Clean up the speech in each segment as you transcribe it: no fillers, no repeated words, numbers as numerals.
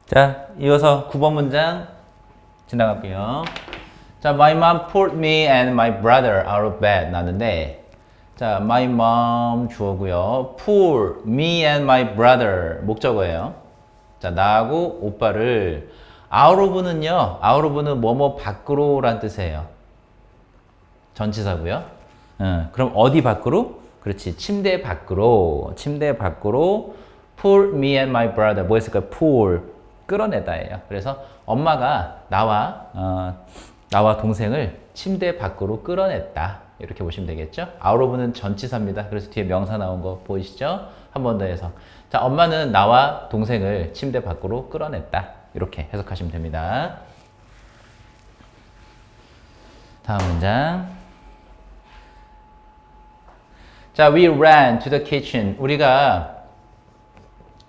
자, 이어서 9번 문장 지나갈게요. 자, my mom pulled me and my brother out of bed 나는데, 자, my mom 주어고요. pull me and my brother 목적어예요. 자, 나하고 오빠를 out of는요. out of는 뭐뭐 밖으로란 뜻이에요. 전치사고요. 그럼 어디 밖으로? 그렇지. 침대 밖으로. 침대 밖으로 pull me and my brother. 뭐 했을까요? pull. 끌어내다예요. 그래서 엄마가 나와 동생을 침대 밖으로 끌어냈다. 이렇게 보시면 되겠죠? out of는 전치사입니다. 그래서 뒤에 명사 나온 거 보이시죠? 한 번 더 해서. 자, 엄마는 나와 동생을 침대 밖으로 끌어냈다. 이렇게 해석하시면 됩니다. 다음 문장. 자, we ran to the kitchen. 우리가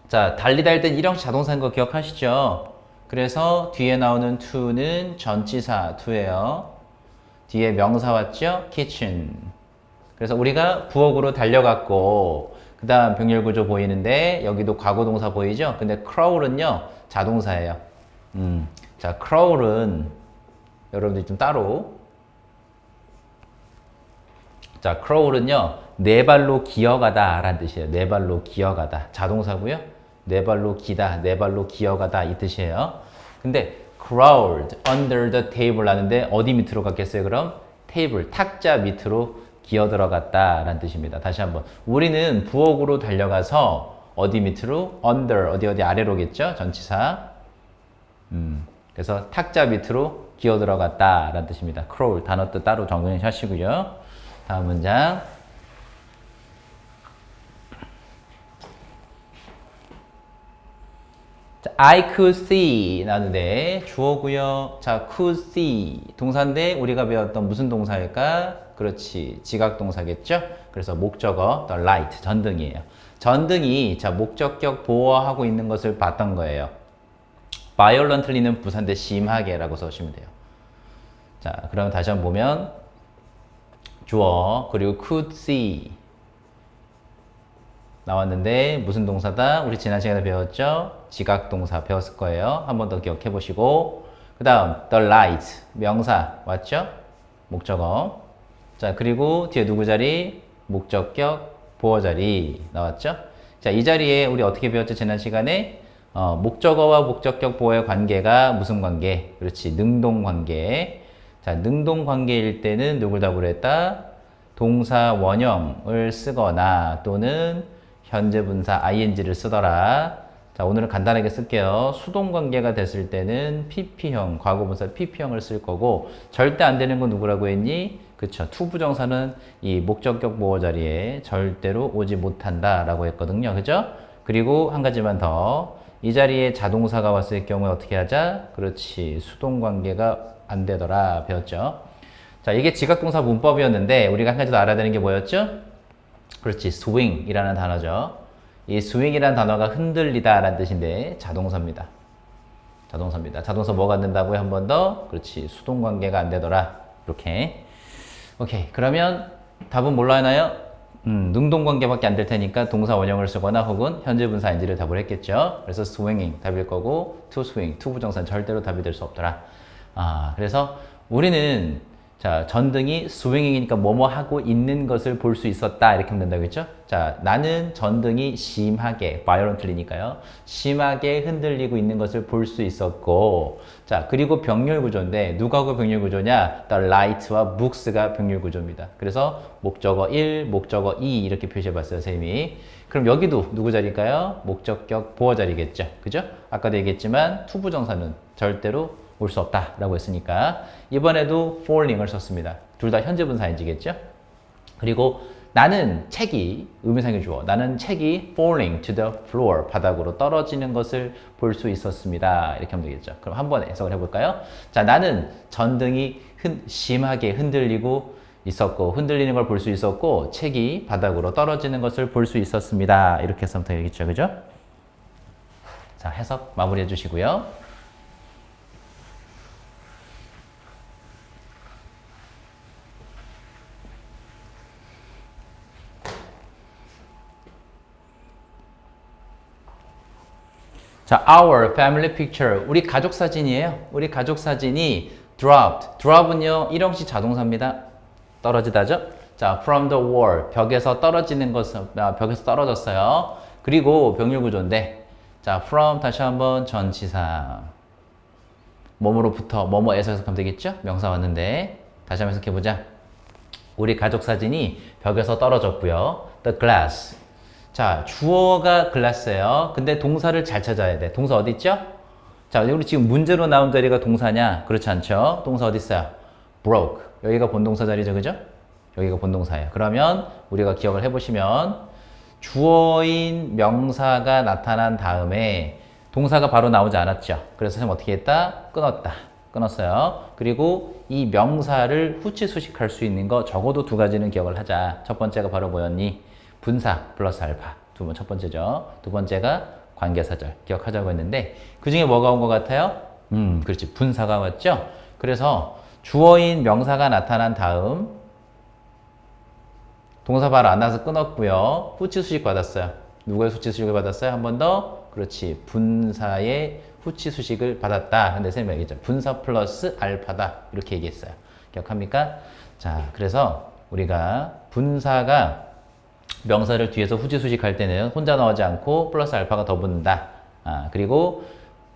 자, 달리다 할 땐 일형식 자동사인 거 기억하시죠? 그래서 뒤에 나오는 to는 전치사 to예요. 뒤에 명사 왔죠? kitchen. 그래서 우리가 부엌으로 달려갔고 그 다음 병렬 구조 보이는데 여기도 과거 동사 보이죠? 근데 crawl은요 자동사예요. 자, crawl은 여러분들이 좀 따로 자, crawl은요 네 발로 기어가다 라는 뜻이에요. 네 발로 기어가다. 자동사고요. 네 발로 기다, 네 발로 기어가다 이 뜻이에요. 근데 crawled under the table 하는데 어디 밑으로 갔겠어요? 그럼 테이블, 탁자 밑으로 기어 들어갔다 라는 뜻입니다. 다시 한번. 우리는 부엌으로 달려가서 어디 밑으로? under, 어디 아래로겠죠? 전치사. 그래서 탁자 밑으로 기어 들어갔다 라는 뜻입니다. crawl, 단어 뜻 따로 정리하시고요. 다음 문장. 자, I could see 나는데 주어고요. 자, could see 동사인데 우리가 배웠던 무슨 동사일까? 그렇지, 지각 동사겠죠? 그래서 목적어 the light 전등이에요. 전등이 자 목적격 보호하고 있는 것을 봤던 거예요. violently는 부사인데 심하게라고 써주시면 돼요. 자, 그럼 다시 한번 보면 주어 그리고 could see 나왔는데 무슨 동사다? 우리 지난 시간에 배웠죠? 지각 동사 배웠을 거예요. 한 번 더 기억해 보시고 그 다음 the light 명사 왔죠? 목적어. 자, 그리고 뒤에 누구 자리? 목적격 보어 자리 나왔죠? 자, 이 자리에 우리 어떻게 배웠죠? 지난 시간에 목적어와 목적격 보어의 관계가 무슨 관계? 그렇지, 능동 관계. 자, 능동 관계일 때는 누굴 답으로 했다? 동사 원형을 쓰거나 또는 현재 분사 ing를 쓰더라. 자, 오늘은 간단하게 쓸게요. 수동 관계가 됐을 때는 pp형, 과거분사 pp형을 쓸 거고 절대 안 되는 건 누구라고 했니? 그쵸. 투부정사는 이 목적격 보어 자리에 절대로 오지 못한다 라고 했거든요. 그죠? 그리고 한 가지만 더. 이 자리에 자동사가 왔을 경우에 어떻게 하자? 그렇지. 수동 관계가 안 되더라. 배웠죠? 자, 이게 지각동사 문법이었는데 우리가 한 가지 더 알아야 되는 게 뭐였죠? 그렇지, swing이라는 단어죠. 이 swing이라는 단어가 흔들리다 라는 뜻인데 자동사입니다. 자동사입니다. 자동사 뭐가 안 된다고요? 한 번 더. 그렇지, 수동관계가 안 되더라. 이렇게. 오케이, 그러면 답은 뭘로 하나요? 능동관계밖에 안 될 테니까 동사 원형을 쓰거나 혹은 현재 분사 ing를 답을 했겠죠. 그래서 swinging 답일 거고 to swing, to 부정사는 절대로 답이 될 수 없더라. 그래서 우리는 자, 전등이 스윙잉이니까 뭐뭐 하고 있는 것을 볼 수 있었다 이렇게 하면 된다고 했죠. 자, 나는 전등이 심하게 violently니까요. 심하게 흔들리고 있는 것을 볼 수 있었고 자, 그리고 병렬 구조인데 누가하고 병렬 구조냐? The light와 books가 병렬 구조입니다. 그래서 목적어 1, 목적어 2 이렇게 표시해 봤어요, 선생님이. 그럼 여기도 누구 자리일까요? 목적격 보어 자리겠죠. 그죠? 아까도 얘기했지만 투부정사는 절대로 올 수 없다라고 했으니까 이번에도 falling을 썼습니다. 둘 다 현재 분사 ing겠죠? 그리고 나는 책이 의미상의 주어 나는 책이 falling to the floor 바닥으로 떨어지는 것을 볼 수 있었습니다. 이렇게 하면 되겠죠. 그럼 한번 해석을 해볼까요? 자, 나는 전등이 심하게 흔들리고 있었고 흔들리는 걸 볼 수 있었고 책이 바닥으로 떨어지는 것을 볼 수 있었습니다. 이렇게 해서 되겠죠. 그죠? 자, 해석 마무리해 주시고요. 자, our family picture. 우리 가족 사진이에요. 우리 가족 사진이 dropped. drop은요, 일형식 자동사입니다. 떨어지다죠? 자, from the wall. 벽에서 떨어지는 것은, 벽에서 떨어졌어요. 그리고 병렬 구조인데, 자, from 다시 한번 전치사. 뭐뭐로부터, 뭐뭐에서 해석하면 되겠죠? 명사 왔는데, 다시 한번 해석해보자. 우리 가족 사진이 벽에서 떨어졌고요. The glass. 자, 주어가 glass예요. 근데 동사를 잘 찾아야 돼. 동사 어디 있죠? 자, 우리 지금 문제로 나온 자리가 동사냐? 그렇지 않죠? 동사 어디 있어요? broke. 여기가 본동사 자리죠, 그죠? 여기가 본동사예요. 그러면 우리가 기억을 해보시면 주어인 명사가 나타난 다음에 동사가 바로 나오지 않았죠. 그래서 선생님 어떻게 했다? 끊었다. 끊었어요. 그리고 이 명사를 후치수식할 수 있는 거 적어도 두 가지는 기억을 하자. 첫 번째가 바로 뭐였니? 분사 플러스 알파. 첫 번째죠. 두 번째가 관계사절. 기억하자고 했는데 그 중에 뭐가 온 것 같아요? 그렇지. 분사가 왔죠. 그래서 주어인 명사가 나타난 다음 동사 바로 안 나와서 끊었고요. 후치수식 받았어요. 누구의 후치수식을 받았어요? 한 번 더. 그렇지. 분사의 후치수식을 받았다. 근데 선생님이 얘기했죠. 분사 플러스 알파다. 이렇게 얘기했어요. 기억합니까? 자, 그래서 우리가 분사가 명사를 뒤에서 후치수식할 때는 혼자 나오지 않고 플러스 알파가 더 붙는다. 그리고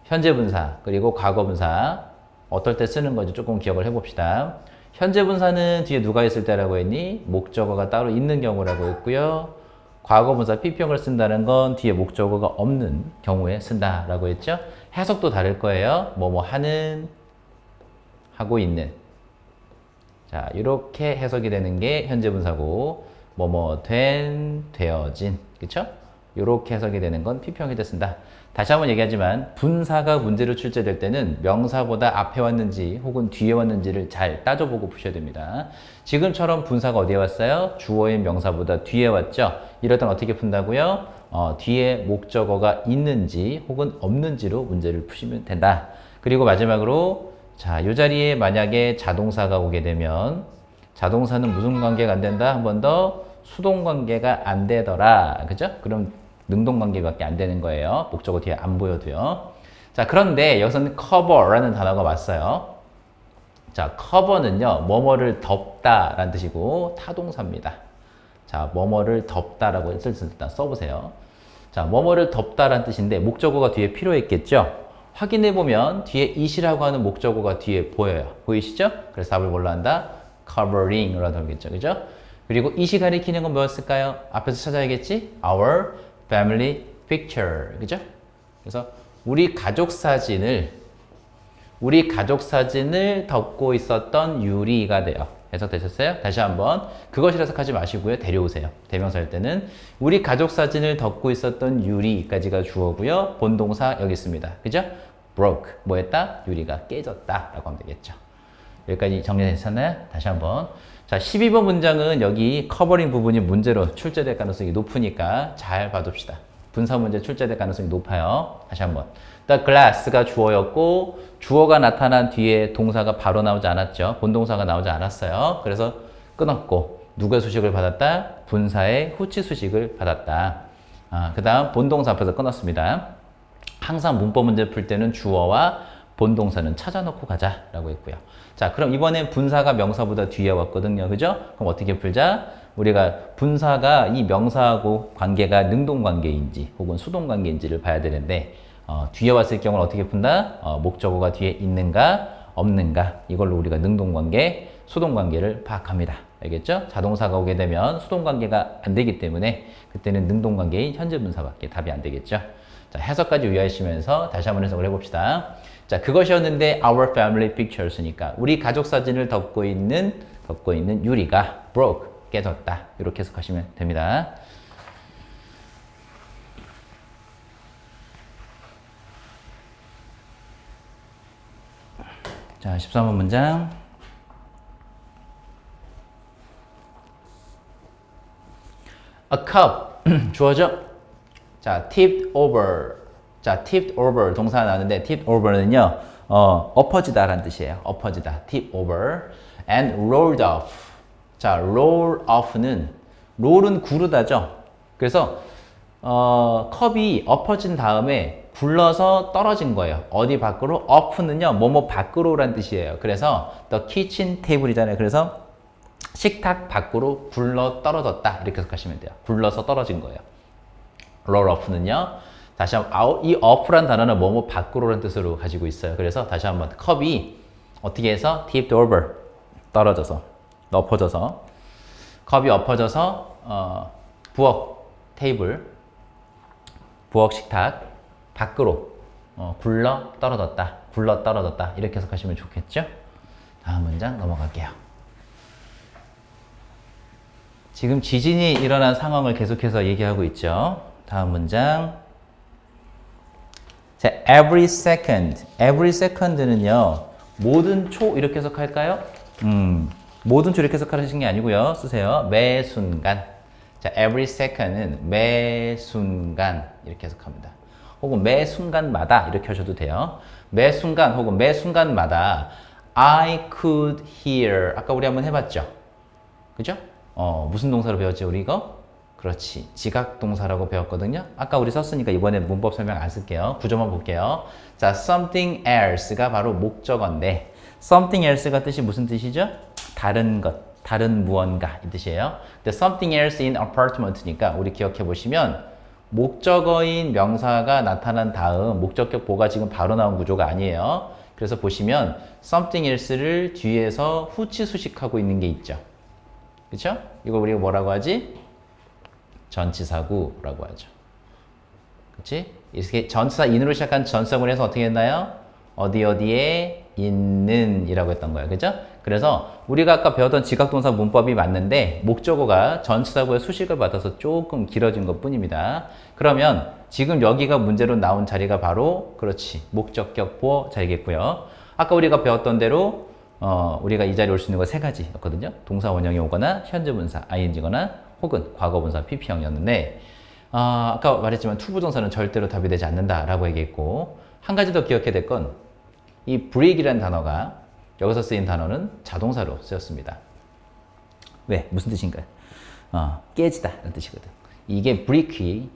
현재 분사, 그리고 과거 분사 어떨 때 쓰는 건지 조금 기억을 해봅시다. 현재 분사는 뒤에 누가 있을 때라고 했니? 목적어가 따로 있는 경우라고 했고요. 과거 분사 PP형을 쓴다는 건 뒤에 목적어가 없는 경우에 쓴다라고 했죠. 해석도 다를 거예요. 뭐뭐 하는, 하고 있는. 자, 이렇게 해석이 되는 게 현재 분사고 뭐뭐 된, 되어진. 그쵸? 이렇게 해석이 되는 건 PP형이 됐습니다. 다시 한번 얘기하지만 분사가 문제로 출제될 때는 명사보다 앞에 왔는지 혹은 뒤에 왔는지를 잘 따져보고 푸셔야 됩니다. 지금처럼 분사가 어디에 왔어요? 주어인 명사보다 뒤에 왔죠? 이럴 땐 어떻게 푼다고요? 뒤에 목적어가 있는지 혹은 없는지로 문제를 푸시면 된다. 그리고 마지막으로 자, 이 자리에 만약에 자동사가 오게 되면 자동사는 무슨 관계가 안 된다? 한 번 더 수동 관계가 안 되더라. 그죠? 그럼 능동 관계밖에 안 되는 거예요. 목적어 뒤에 안 보여도요. 자, 그런데 여기서는 cover라는 단어가 왔어요. 자, cover는요, 뭐뭐를 덮다라는 뜻이고 타동사입니다. 자, 뭐뭐를 덮다라고 일단 써보세요. 자, 뭐뭐를 덮다라는 뜻인데 목적어가 뒤에 필요했겠죠? 확인해보면 뒤에 it이라고 하는 목적어가 뒤에 보여요. 보이시죠? 그래서 답을 뭘로 한다? covering으로 하겠죠. 그죠? 그리고 it이 가리키는 건 뭐였을까요? 앞에서 찾아야겠지? Our family picture. 그죠? 그래서 우리 가족 사진을 덮고 있었던 유리가 돼요. 해석되셨어요? 다시 한번 그것을 해석하지 마시고요. 데려오세요. 대명사 할 때는 우리 가족 사진을 덮고 있었던 유리까지가 주어고요. 본동사 여기 있습니다. 그죠? broke. 뭐 했다? 유리가 깨졌다. 라고 하면 되겠죠. 여기까지 정리되셨나요? 다시 한번. 자, 12번 문장은 여기 커버링 부분이 문제로 출제될 가능성이 높으니까 잘 봐둡시다. 분사 문제 출제될 가능성이 높아요. 다시 한번. The glass가 주어였고 주어가 나타난 뒤에 동사가 바로 나오지 않았죠. 본동사가 나오지 않았어요. 그래서 끊었고 누구의 수식을 받았다? 분사의 후치 수식을 받았다. 그 다음 본동사 앞에서 끊었습니다. 항상 문법 문제 풀 때는 주어와 본동사는 찾아놓고 가자라고 했고요. 자, 그럼 이번엔 분사가 명사보다 뒤에 왔거든요. 그죠? 그럼 어떻게 풀자? 우리가 분사가 이 명사하고 관계가 능동관계인지 혹은 수동관계인지를 봐야 되는데 뒤에 왔을 경우는 어떻게 푼다? 목적어가 뒤에 있는가 없는가 이걸로 우리가 능동관계, 수동관계를 파악합니다. 알겠죠? 자동사가 오게 되면 수동관계가 안 되기 때문에 그때는 능동관계인 현재 분사밖에 답이 안 되겠죠. 자, 해석까지 유의하시면서 다시 한번 해석을 해봅시다. 자, 그것이었는데 our family pictures니까 우리 가족 사진을 덮고 있는 유리가 broke, 깨졌다. 이렇게 해석하시면 됩니다. 자, 13번 문장. A cup 주어죠? 자, tipped over. 자, tipped over 동사가 나왔는데 tipped over는요, 엎어지다라는 뜻이에요. 엎어지다. tip over. And rolled off. 자, roll off는 roll은 구르다죠. 그래서 컵이 엎어진 다음에 굴러서 떨어진 거예요. 어디 밖으로? up는요, 뭐뭐 밖으로란 뜻이에요. 그래서 the kitchen table이잖아요. 그래서 식탁 밖으로 굴러 떨어졌다. 이렇게 해석하시면 돼요. 굴러서 떨어진 거예요. roll off는요, 다시 한번, 이 off란 단어는 뭐뭐 밖으로란 뜻으로 가지고 있어요. 그래서 다시 한번 컵이 어떻게 해서 tipped over, 떨어져서, 엎어져서, 컵이 엎어져서 부엌 테이블, 부엌 식탁 밖으로 굴러 떨어졌다. 굴러 떨어졌다. 이렇게 해석하시면 좋겠죠? 다음 문장 넘어갈게요. 지금 지진이 일어난 상황을 계속해서 얘기하고 있죠. 다음 문장. 자, every second는요, 모든 초 이렇게 해석할까요? 모든 초 이렇게 해석하시는 게 아니고요. 쓰세요. 매 순간. 자, every second은 매 순간 이렇게 해석합니다. 혹은 매 순간마다 이렇게 하셔도 돼요. 매 순간 혹은 매 순간마다 I could hear. 아까 우리 한번 해봤죠? 그죠? 무슨 동사로 배웠지 우리 이거? 그렇지. 지각동사라고 배웠거든요. 아까 우리 썼으니까 이번에 문법 설명 안 쓸게요. 구조만 볼게요. 자, something else가 바로 목적어인데 something else가 뜻이 무슨 뜻이죠? 다른 것, 다른 무언가 이 뜻이에요. 근데 something else in apartment니까 우리 기억해 보시면 목적어인 명사가 나타난 다음 목적격 보가 지금 바로 나온 구조가 아니에요. 그래서 보시면 something else를 뒤에서 후치 수식하고 있는 게 있죠. 그렇죠? 이거 우리가 뭐라고 하지? 전치사구라고 하죠. 그렇지? 이렇게 전치사 in으로 시작한 전치사구를 해서 어떻게 했나요? 어디 어디에 있는 이라고 했던 거예요. 그죠? 그래서 우리가 아까 배웠던 지각동사 문법이 맞는데 목적어가 전치사구의 수식을 받아서 조금 길어진 것 뿐입니다. 그러면 지금 여기가 문제로 나온 자리가 바로 그렇지. 목적격 보어 자리겠고요. 아까 우리가 배웠던 대로 우리가 이 자리에 올 수 있는 거 세 가지였거든요. 동사 원형이 오거나 현재 분사 ing거나 혹은 과거분사 pp형이었는데 아까 말했지만 투부정사는 절대로 답이 되지 않는다라고 얘기했고 한 가지 더 기억해야 될 건 이 break이라는 단어가 여기서 쓰인 단어는 자동사로 쓰였습니다. 왜? 무슨 뜻인가요? 깨지다 라는 뜻이거든. 이게 break이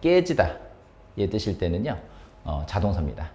깨지다 의 뜻일 때는요 자동사입니다.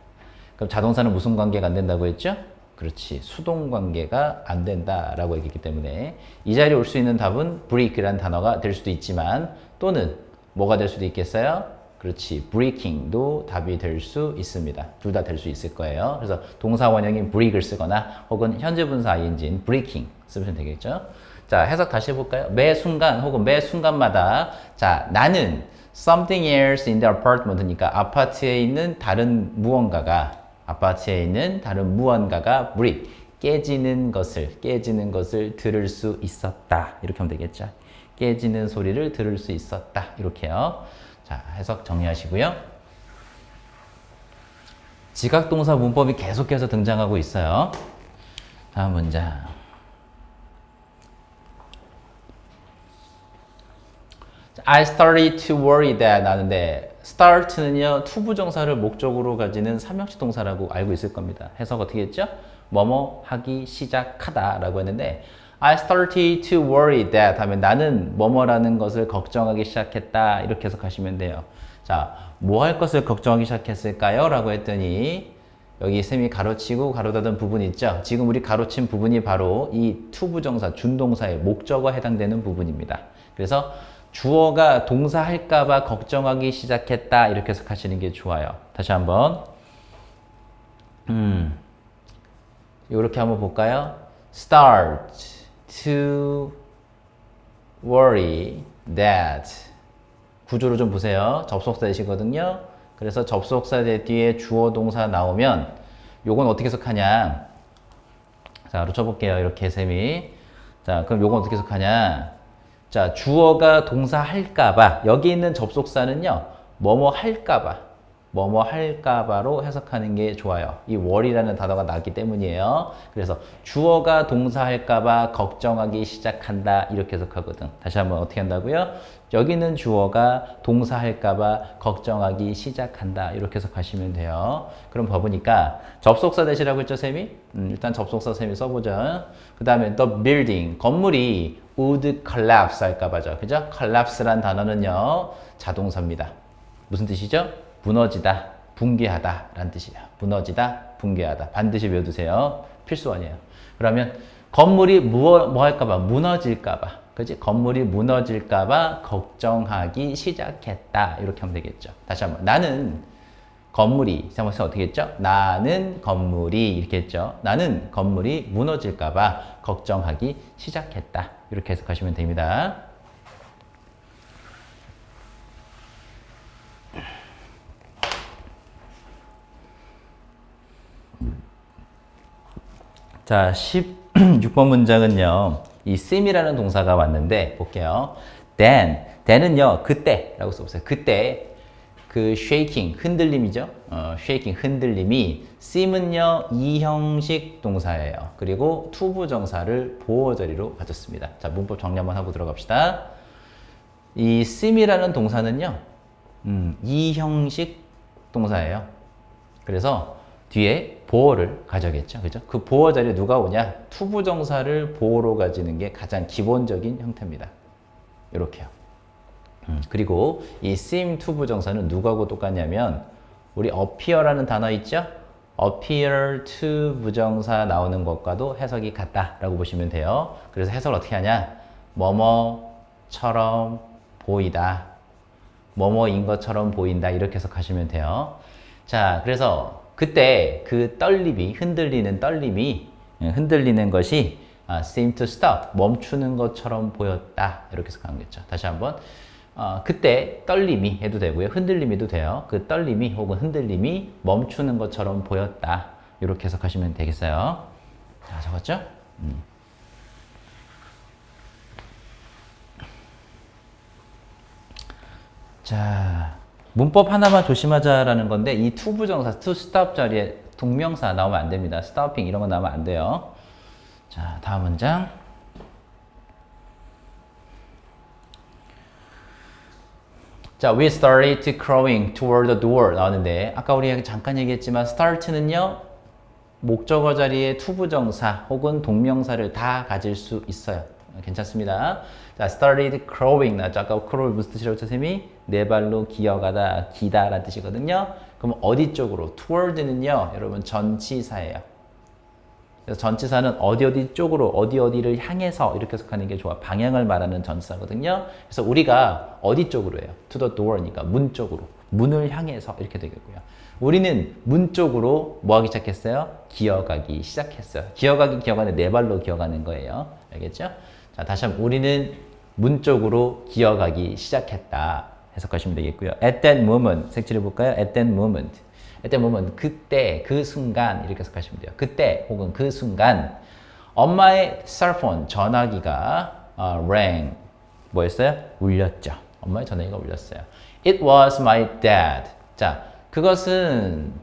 그럼 자동사는 무슨 관계가 안 된다고 했죠? 그렇지. 수동 관계가 안 된다라고 얘기했기 때문에 이 자리에 올 수 있는 답은 break이라는 단어가 될 수도 있지만 또는 뭐가 될 수도 있겠어요? 그렇지. breaking도 답이 될 수 있습니다. 둘 다 될 수 있을 거예요. 그래서 동사 원형인 break을 쓰거나 혹은 현재 분사 ing인 breaking 쓰면 되겠죠. 자, 해석 다시 해볼까요? 매 순간 혹은 매 순간마다 자, 나는 something else in the apartment니까 아파트에 있는 다른 무언가가 break, 깨지는 것을 들을 수 있었다. 이렇게 하면 되겠죠. 깨지는 소리를 들을 수 있었다. 이렇게요. 자, 해석 정리하시고요. 지각동사 문법이 계속해서 등장하고 있어요. 다음 문장. I started to worry that 나는데 start는요 투부정사를 목적으로 가지는 삼형식 동사라고 알고 있을 겁니다. 해석 어떻게 했죠? 뭐뭐 하기 시작하다 라고 했는데 I started to worry that 하면 나는 뭐뭐라는 것을 걱정하기 시작했다 이렇게 해석하시면 돼요. 자, 뭐 할 것을 걱정하기 시작했을까요? 라고 했더니 여기 쌤이 가로치고 가로 닫은 부분 있죠? 지금 우리 가로친 부분이 바로 이 투부정사 준동사의 목적어에 해당되는 부분입니다. 그래서 주어가 동사 할까봐 걱정하기 시작했다 이렇게 해석하시는 게 좋아요. 다시 한번 이렇게 한번 볼까요? Start to worry that 구조를 좀 보세요. 접속사 대시거든요. 그래서 접속사 대 뒤에 주어 동사 나오면 요건 어떻게 해석하냐? 자, 놓쳐볼게요. 이렇게 쌤이. 자, 그럼 요건 어떻게 해석하냐? 자, 주어가 동사 할까봐 여기 있는 접속사는요 뭐뭐 할까봐로 해석하는 게 좋아요. 이 worry라는 단어가 나왔기 때문이에요. 그래서 주어가 동사 할까봐 걱정하기 시작한다 이렇게 해석하거든. 다시 한번 어떻게 한다고요? 여기는 주어가 동사 할까봐 걱정하기 시작한다 이렇게 해석하시면 돼요. 그럼 봐보니까 접속사 대시라고 했죠 쌤이? 일단 접속사 쌤이 써보자. 그 다음에 the building 건물이 would collapse 할까봐죠. 그죠? collapse란 단어는요 자동사입니다. 무슨 뜻이죠? 무너지다, 붕괴하다라는 뜻이에요. 무너지다, 붕괴하다. 반드시 외워두세요. 필수원이에요. 그러면 건물이 뭐 할까봐? 무너질까봐. 그지? 건물이 무너질까봐 걱정하기 시작했다. 이렇게 하면 되겠죠. 다시 한번. 나는 건물이, 잠깐만 어떻게 했죠? 나는 건물이, 이렇게 했죠. 나는 건물이 무너질까봐 걱정하기 시작했다. 이렇게 해석하시면 됩니다. 자, 16번 문장은요. 이 seem이라는 동사가 왔는데 볼게요. then은요. 그때라고 써보세요. 그때 그 shaking, 흔들림이죠. shaking, 흔들림이 seem은요. 이형식 동사예요. 그리고 투부정사를 보어자리로 가졌습니다. 자, 문법 정리 한번 하고 들어갑시다. 이 seem이라는 동사는요. 이형식 동사예요. 그래서 뒤에 보어를 가져겠죠. 그죠? 그 보어 자리에 누가 오냐? 투부정사를 보어로 가지는 게 가장 기본적인 형태입니다. 이렇게요. 그리고 이 seem 투부정사는 누구하고 똑같냐면 우리 appear라는 단어 있죠? appear to 부정사 나오는 것과도 해석이 같다라고 보시면 돼요. 그래서 해석을 어떻게 하냐? 뭐뭐처럼 보이다. 뭐뭐인 것처럼 보인다. 이렇게 해석하시면 돼요. 자, 그래서 그때 그 떨림이, 흔들리는 떨림이, 흔들리는 것이 seem to stop, 멈추는 것처럼 보였다. 이렇게 해석하는 거죠. 다시 한번. 그때 떨림이 해도 되고요. 흔들림이도 돼요. 그 떨림이 혹은 흔들림이 멈추는 것처럼 보였다. 이렇게 해석하시면 되겠어요. 자, 적었죠? 자, 문법 하나만 조심하자라는 건데 이 투부정사, to stop 자리에 동명사 나오면 안 됩니다. stopping 이런 거 나오면 안 돼요. 자, 다음 문장. 자, we started crawling toward the door 나오는데 아까 우리 잠깐 얘기했지만 start는요. 목적어 자리에 투부정사 혹은 동명사를 다 가질 수 있어요. 괜찮습니다. 자, started crawling 나왔죠. 아까 crawl 무슨 뜻이라고 했죠, 쌤이? 네 발로 기어가다, 기다 라는 뜻이거든요. 그럼 어디 쪽으로? toward는요, 여러분 전치사예요. 그래서 전치사는 어디 쪽으로, 어디를 향해서 이렇게 해석하는 게 좋아. 방향을 말하는 전치사거든요. 그래서 우리가 어디 쪽으로 해요? to the door니까 문 쪽으로. 문을 향해서 이렇게 되겠고요. 우리는 문 쪽으로 뭐 하기 시작했어요? 기어가기 시작했어요. 기어가는 네 발로 기어가는 거예요. 알겠죠? 자, 다시 한번 우리는 문 쪽으로 기어가기 시작했다. 해석하시면 되겠고요. At that moment, 색칠해 볼까요? At that moment. At that moment, 그때, 그 순간 이렇게 해석하시면 돼요. 그때 혹은 그 순간 엄마의 셀폰, 전화기가 rang, 뭐였어요? 울렸죠. 엄마의 전화기가 울렸어요. It was my dad. 자, 그것은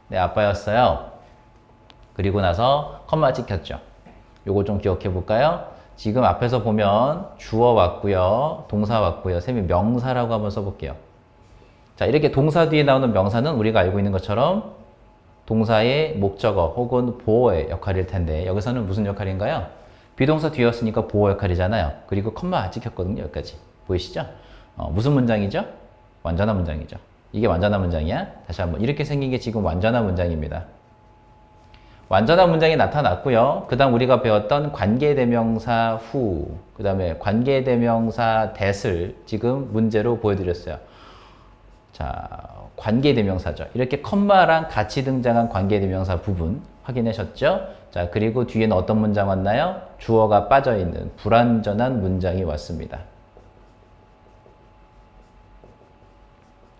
내 아빠였어요. 그리고 나서 컴마 찍혔죠. 요거 좀 기억해 볼까요? 지금 앞에서 보면 주어 왔고요. 동사 왔고요. 쌤이 명사라고 한번 써볼게요. 자, 이렇게 동사 뒤에 나오는 명사는 우리가 알고 있는 것처럼 동사의 목적어 혹은 보어의 역할일 텐데 여기서는 무슨 역할인가요? 비동사 뒤였으니까 보어 역할이잖아요. 그리고 컴마 찍혔거든요. 여기까지. 보이시죠? 무슨 문장이죠? 완전한 문장이죠. 이게 완전한 문장이야? 다시 한번. 이렇게 생긴 게 지금 완전한 문장입니다. 완전한 문장이 나타났고요. 그 다음 우리가 배웠던 관계대명사 who, 그 다음에 관계대명사 that을 지금 문제로 보여드렸어요. 자, 관계대명사죠. 이렇게 컴마랑 같이 등장한 관계대명사 부분 확인하셨죠? 자, 그리고 뒤에는 어떤 문장 왔나요? 주어가 빠져있는 불완전한 문장이 왔습니다.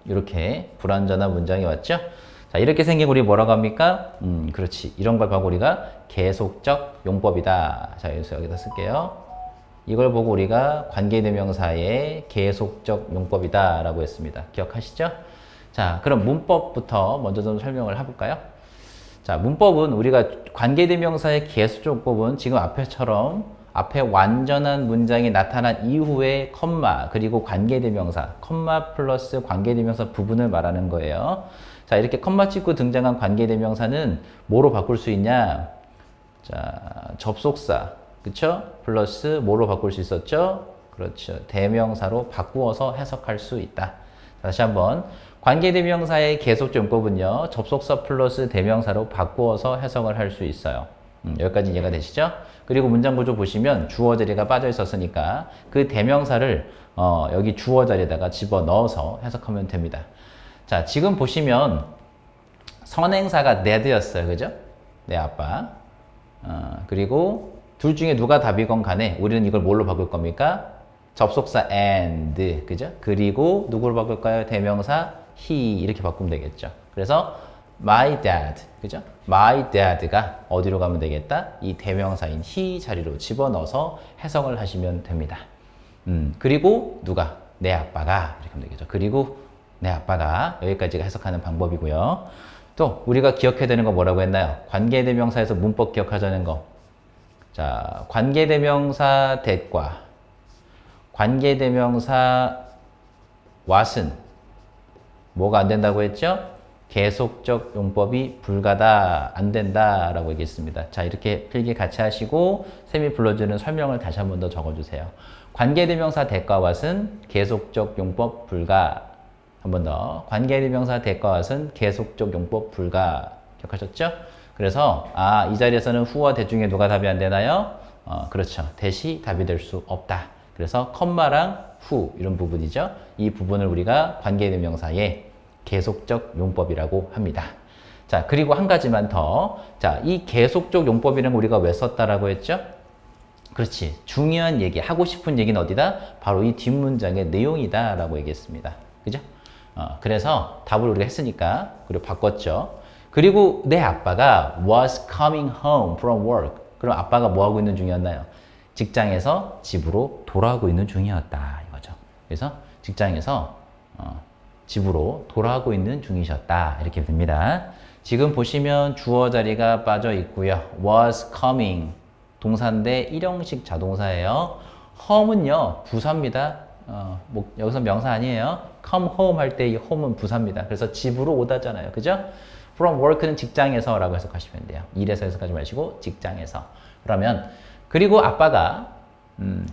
이렇게 불완전한 문장이 왔죠? 자, 이렇게 생긴 우리 뭐라고 합니까? 그렇지. 이런 걸 보고 우리가 계속적 용법이다. 자, 여기다 쓸게요. 이걸 보고 우리가 관계대명사의 계속적 용법이다 라고 했습니다. 기억하시죠? 자, 그럼 문법부터 먼저 좀 설명을 해볼까요? 자, 문법은 우리가 관계대명사의 계속적 용법은 지금 앞에처럼 앞에 완전한 문장이 나타난 이후에 컴마 그리고 관계대명사, 컴마 플러스 관계대명사 부분을 말하는 거예요. 자, 이렇게 컴마 찍고 등장한 관계대명사는 뭐로 바꿀 수 있냐? 자, 접속사, 그쵸? 플러스 뭐로 바꿀 수 있었죠? 그렇죠. 대명사로 바꾸어서 해석할 수 있다. 다시 한번 관계대명사의 계속적 용법은요, 접속사 플러스 대명사로 바꾸어서 해석을 할 수 있어요. 여기까지 이해가 되시죠? 그리고 문장 구조 보시면 주어 자리가 빠져 있었으니까 그 대명사를 여기 주어 자리에다가 집어 넣어서 해석하면 됩니다. 자, 지금 보시면 선행사가 내드였어요. 그죠? 내 아빠. 그리고 둘 중에 누가 답이건 간에 우리는 이걸 뭘로 바꿀 겁니까? 접속사 and, 그죠? 그리고 누구로 바꿀까요? 대명사 he 이렇게 바꾸면 되겠죠. 그래서 my dad, 그죠? my dad가 어디로 가면 되겠다? 이 대명사인 he 자리로 집어넣어서 해석을 하시면 됩니다. 그리고 누가? 내 아빠가 이렇게 하면 되겠죠. 그리고 내 아빠가 여기까지가 해석하는 방법이고요. 또 우리가 기억해야 되는 거 뭐라고 했나요? 관계대명사에서 문법 기억하자는 거. 자, 관계대명사 that과 관계대명사 what은 뭐가 안 된다고 했죠? 계속적 용법이 불가다, 안 된다 라고 얘기했습니다. 자, 이렇게 필기 같이 하시고 쌤이 불러주는 설명을 다시 한 번 더 적어주세요. 관계대명사 that과 what은 계속적 용법 불가. 한 번 더. 관계대명사 that과 what은 계속적 용법 불가. 기억하셨죠? 그래서 이 자리에서는 who와 that 중에 누가 답이 안 되나요? 그렇죠. that이 답이 될 수 없다. 그래서 컴마랑 who 이런 부분이죠. 이 부분을 우리가 관계대명사의 계속적 용법이라고 합니다. 자, 그리고 한 가지만 더. 자, 이 계속적 용법이라는 거 우리가 왜 썼다라고 했죠? 그렇지. 중요한 얘기, 하고 싶은 얘기는 어디다? 바로 이 뒷문장의 내용이다 라고 얘기했습니다. 그죠? 그래서 답을 우리가 했으니까, 그리고 바꿨죠. 그리고 내 아빠가 was coming home from work. 그럼 아빠가 뭐 하고 있는 중이었나요? 직장에서 집으로 돌아오고 있는 중이었다. 이거죠. 그래서 직장에서 집으로 돌아오고 있는 중이셨다. 이렇게 됩니다. 지금 보시면 주어 자리가 빠져 있고요. was coming. 동사인데 일형식 자동사예요. home은요, 부사입니다. 여기서 명사 아니에요. come home 할 때 이 home은 부사입니다. 그래서 집으로 오다잖아요. 그죠? from work는 직장에서 라고 해석하시면 돼요. 일에서 해석하지 마시고 직장에서. 그러면 그리고 아빠가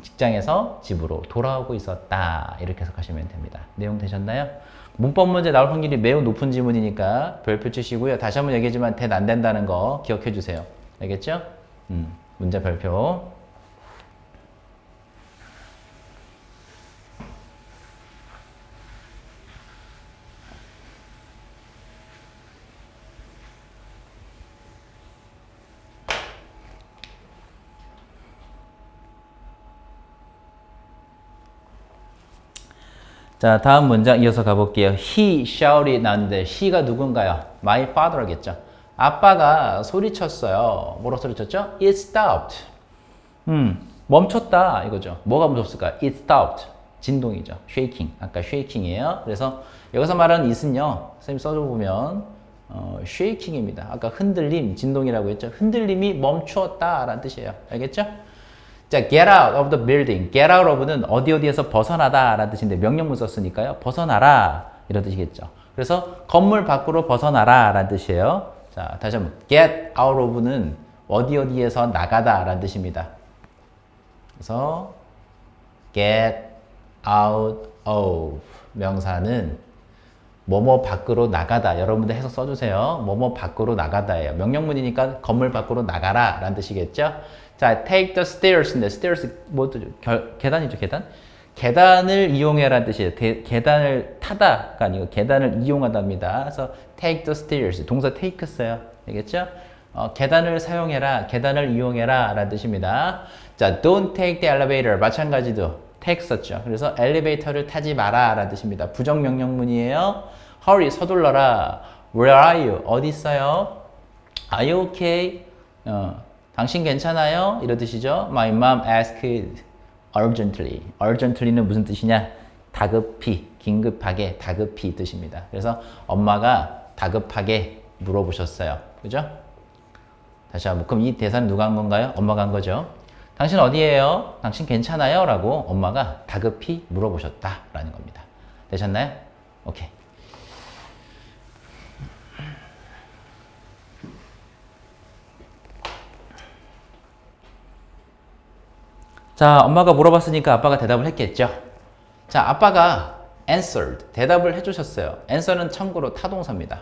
직장에서 집으로 돌아오고 있었다. 이렇게 해석하시면 됩니다. 내용 되셨나요? 문법 문제 나올 확률이 매우 높은 지문이니까 별표 치시고요. 다시 한번 얘기하지만 that 안 된다는 거 기억해 주세요. 알겠죠? 문제 별표. 자, 다음 문장 이어서 가볼게요. He shouted 나왔는데 he가 누군가요? My father겠죠. 아빠가 소리쳤어요. 뭐라고 소리쳤죠? It stopped. 멈췄다 이거죠. 뭐가 멈췄을까? It stopped. 진동이죠. shaking. 아까 shaking이에요. 그래서 여기서 말하는 it은요. 선생님 써줘보면 shaking입니다. 아까 흔들림, 진동이라고 했죠. 흔들림이 멈추었다 라는 뜻이에요. 알겠죠? 자, get out of the building. get out of는 어디에서 벗어나다 라는 뜻인데 명령문 썼으니까요. 벗어나라 이런 뜻이겠죠. 그래서 건물 밖으로 벗어나라 라는 뜻이에요. 자, 다시 한번 get out of는 어디에서 나가다 라는 뜻입니다. 그래서 get out of 명사는 뭐뭐 밖으로 나가다. 여러분들 해석 써주세요. 뭐뭐 밖으로 나가다예요. 명령문이니까 건물 밖으로 나가라 라는 뜻이겠죠. 자, take the stairs인데 stairs 뭐 계단이죠, 계단? 계단을 이용해라는 뜻이에요. 계단을 타다가 아니고 계단을 이용하답니다. 그래서 take the stairs 동사 take 써요. 알겠죠? 계단을 사용해라, 계단을 이용해라 라는 뜻입니다. 자, don't take the elevator 마찬가지도 take 썼죠. 그래서 엘리베이터를 타지 마라 라는 뜻입니다. 부정명령문이에요. hurry 서둘러라. where are you 어디 있어요? are you okay? 당신 괜찮아요? 이런 뜻이죠. My mom asked urgently. urgently는 무슨 뜻이냐? 다급히, 긴급하게, 다급히 뜻입니다. 그래서 엄마가 다급하게 물어보셨어요. 그죠? 다시 한번. 그럼 이 대사는 누가 한 건가요? 엄마가 한 거죠. 당신 어디예요? 당신 괜찮아요? 라고 엄마가 다급히 물어보셨다. 라는 겁니다. 되셨나요? 오케이. 자, 엄마가 물어봤으니까 아빠가 대답을 했겠죠. 자, 아빠가 answered. 대답을 해주셨어요. answer는 참고로 타동사입니다.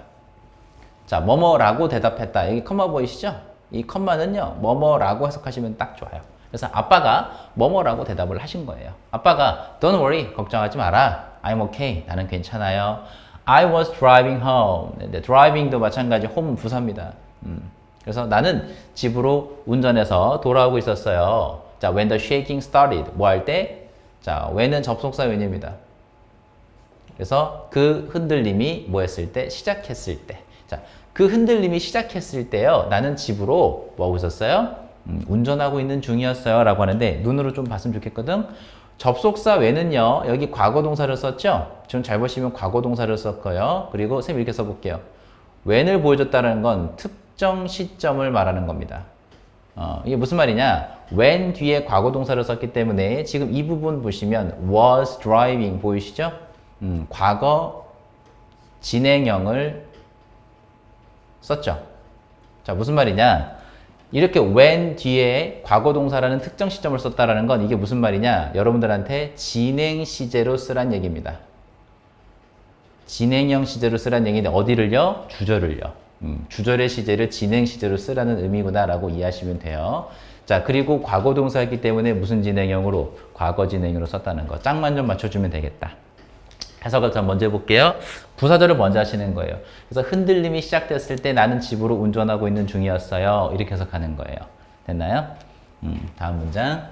자, 뭐뭐라고 대답했다. 여기 컴마 보이시죠? 이 컴마는요, 뭐뭐라고 해석하시면 딱 좋아요. 그래서 아빠가 뭐뭐라고 대답을 하신 거예요. 아빠가 don't worry, 걱정하지 마라. I'm okay. 나는 괜찮아요. I was driving home. 근데 driving도 마찬가지 home 부사입니다. 그래서 나는 집으로 운전해서 돌아오고 있었어요. 자, when the shaking started. 뭐 할 때? 자, when은 접속사 when입니다. 그래서 그 흔들림이 뭐 했을 때? 시작했을 때. 자, 그 흔들림이 시작했을 때요. 나는 집으로 뭐 하고 있었어요? 운전하고 있는 중이었어요. 라고 하는데 눈으로 좀 봤으면 좋겠거든. 접속사 when은요. 여기 과거동사를 썼죠? 지금 잘 보시면 과거동사를 썼고요. 그리고 선생님 이렇게 써볼게요. when을 보여줬다는 건 특정 시점을 말하는 겁니다. 이게 무슨 말이냐? when 뒤에 과거동사를 썼기 때문에 지금 이 부분 보시면 was driving 보이시죠? 과거 진행형을 썼죠. 자, 무슨 말이냐? 이렇게 when 뒤에 과거동사라는 특정 시점을 썼다라는 건 이게 무슨 말이냐? 여러분들한테 진행 시제로 쓰란 얘기입니다. 진행형 시제로 쓰란 얘기인데 어디를요? 주절을요. 주절의 시제를 진행 시제로 쓰라는 의미구나 라고 이해하시면 돼요. 자, 그리고 과거동사이기 때문에 무슨 진행형으로? 과거 진행으로 썼다는 거. 짝만 좀 맞춰주면 되겠다. 해석을 좀 먼저 해볼게요. 부사절을 먼저 하시는 거예요. 그래서 흔들림이 시작됐을 때 나는 집으로 운전하고 있는 중이었어요. 이렇게 해석하는 거예요. 됐나요? 다음 문장.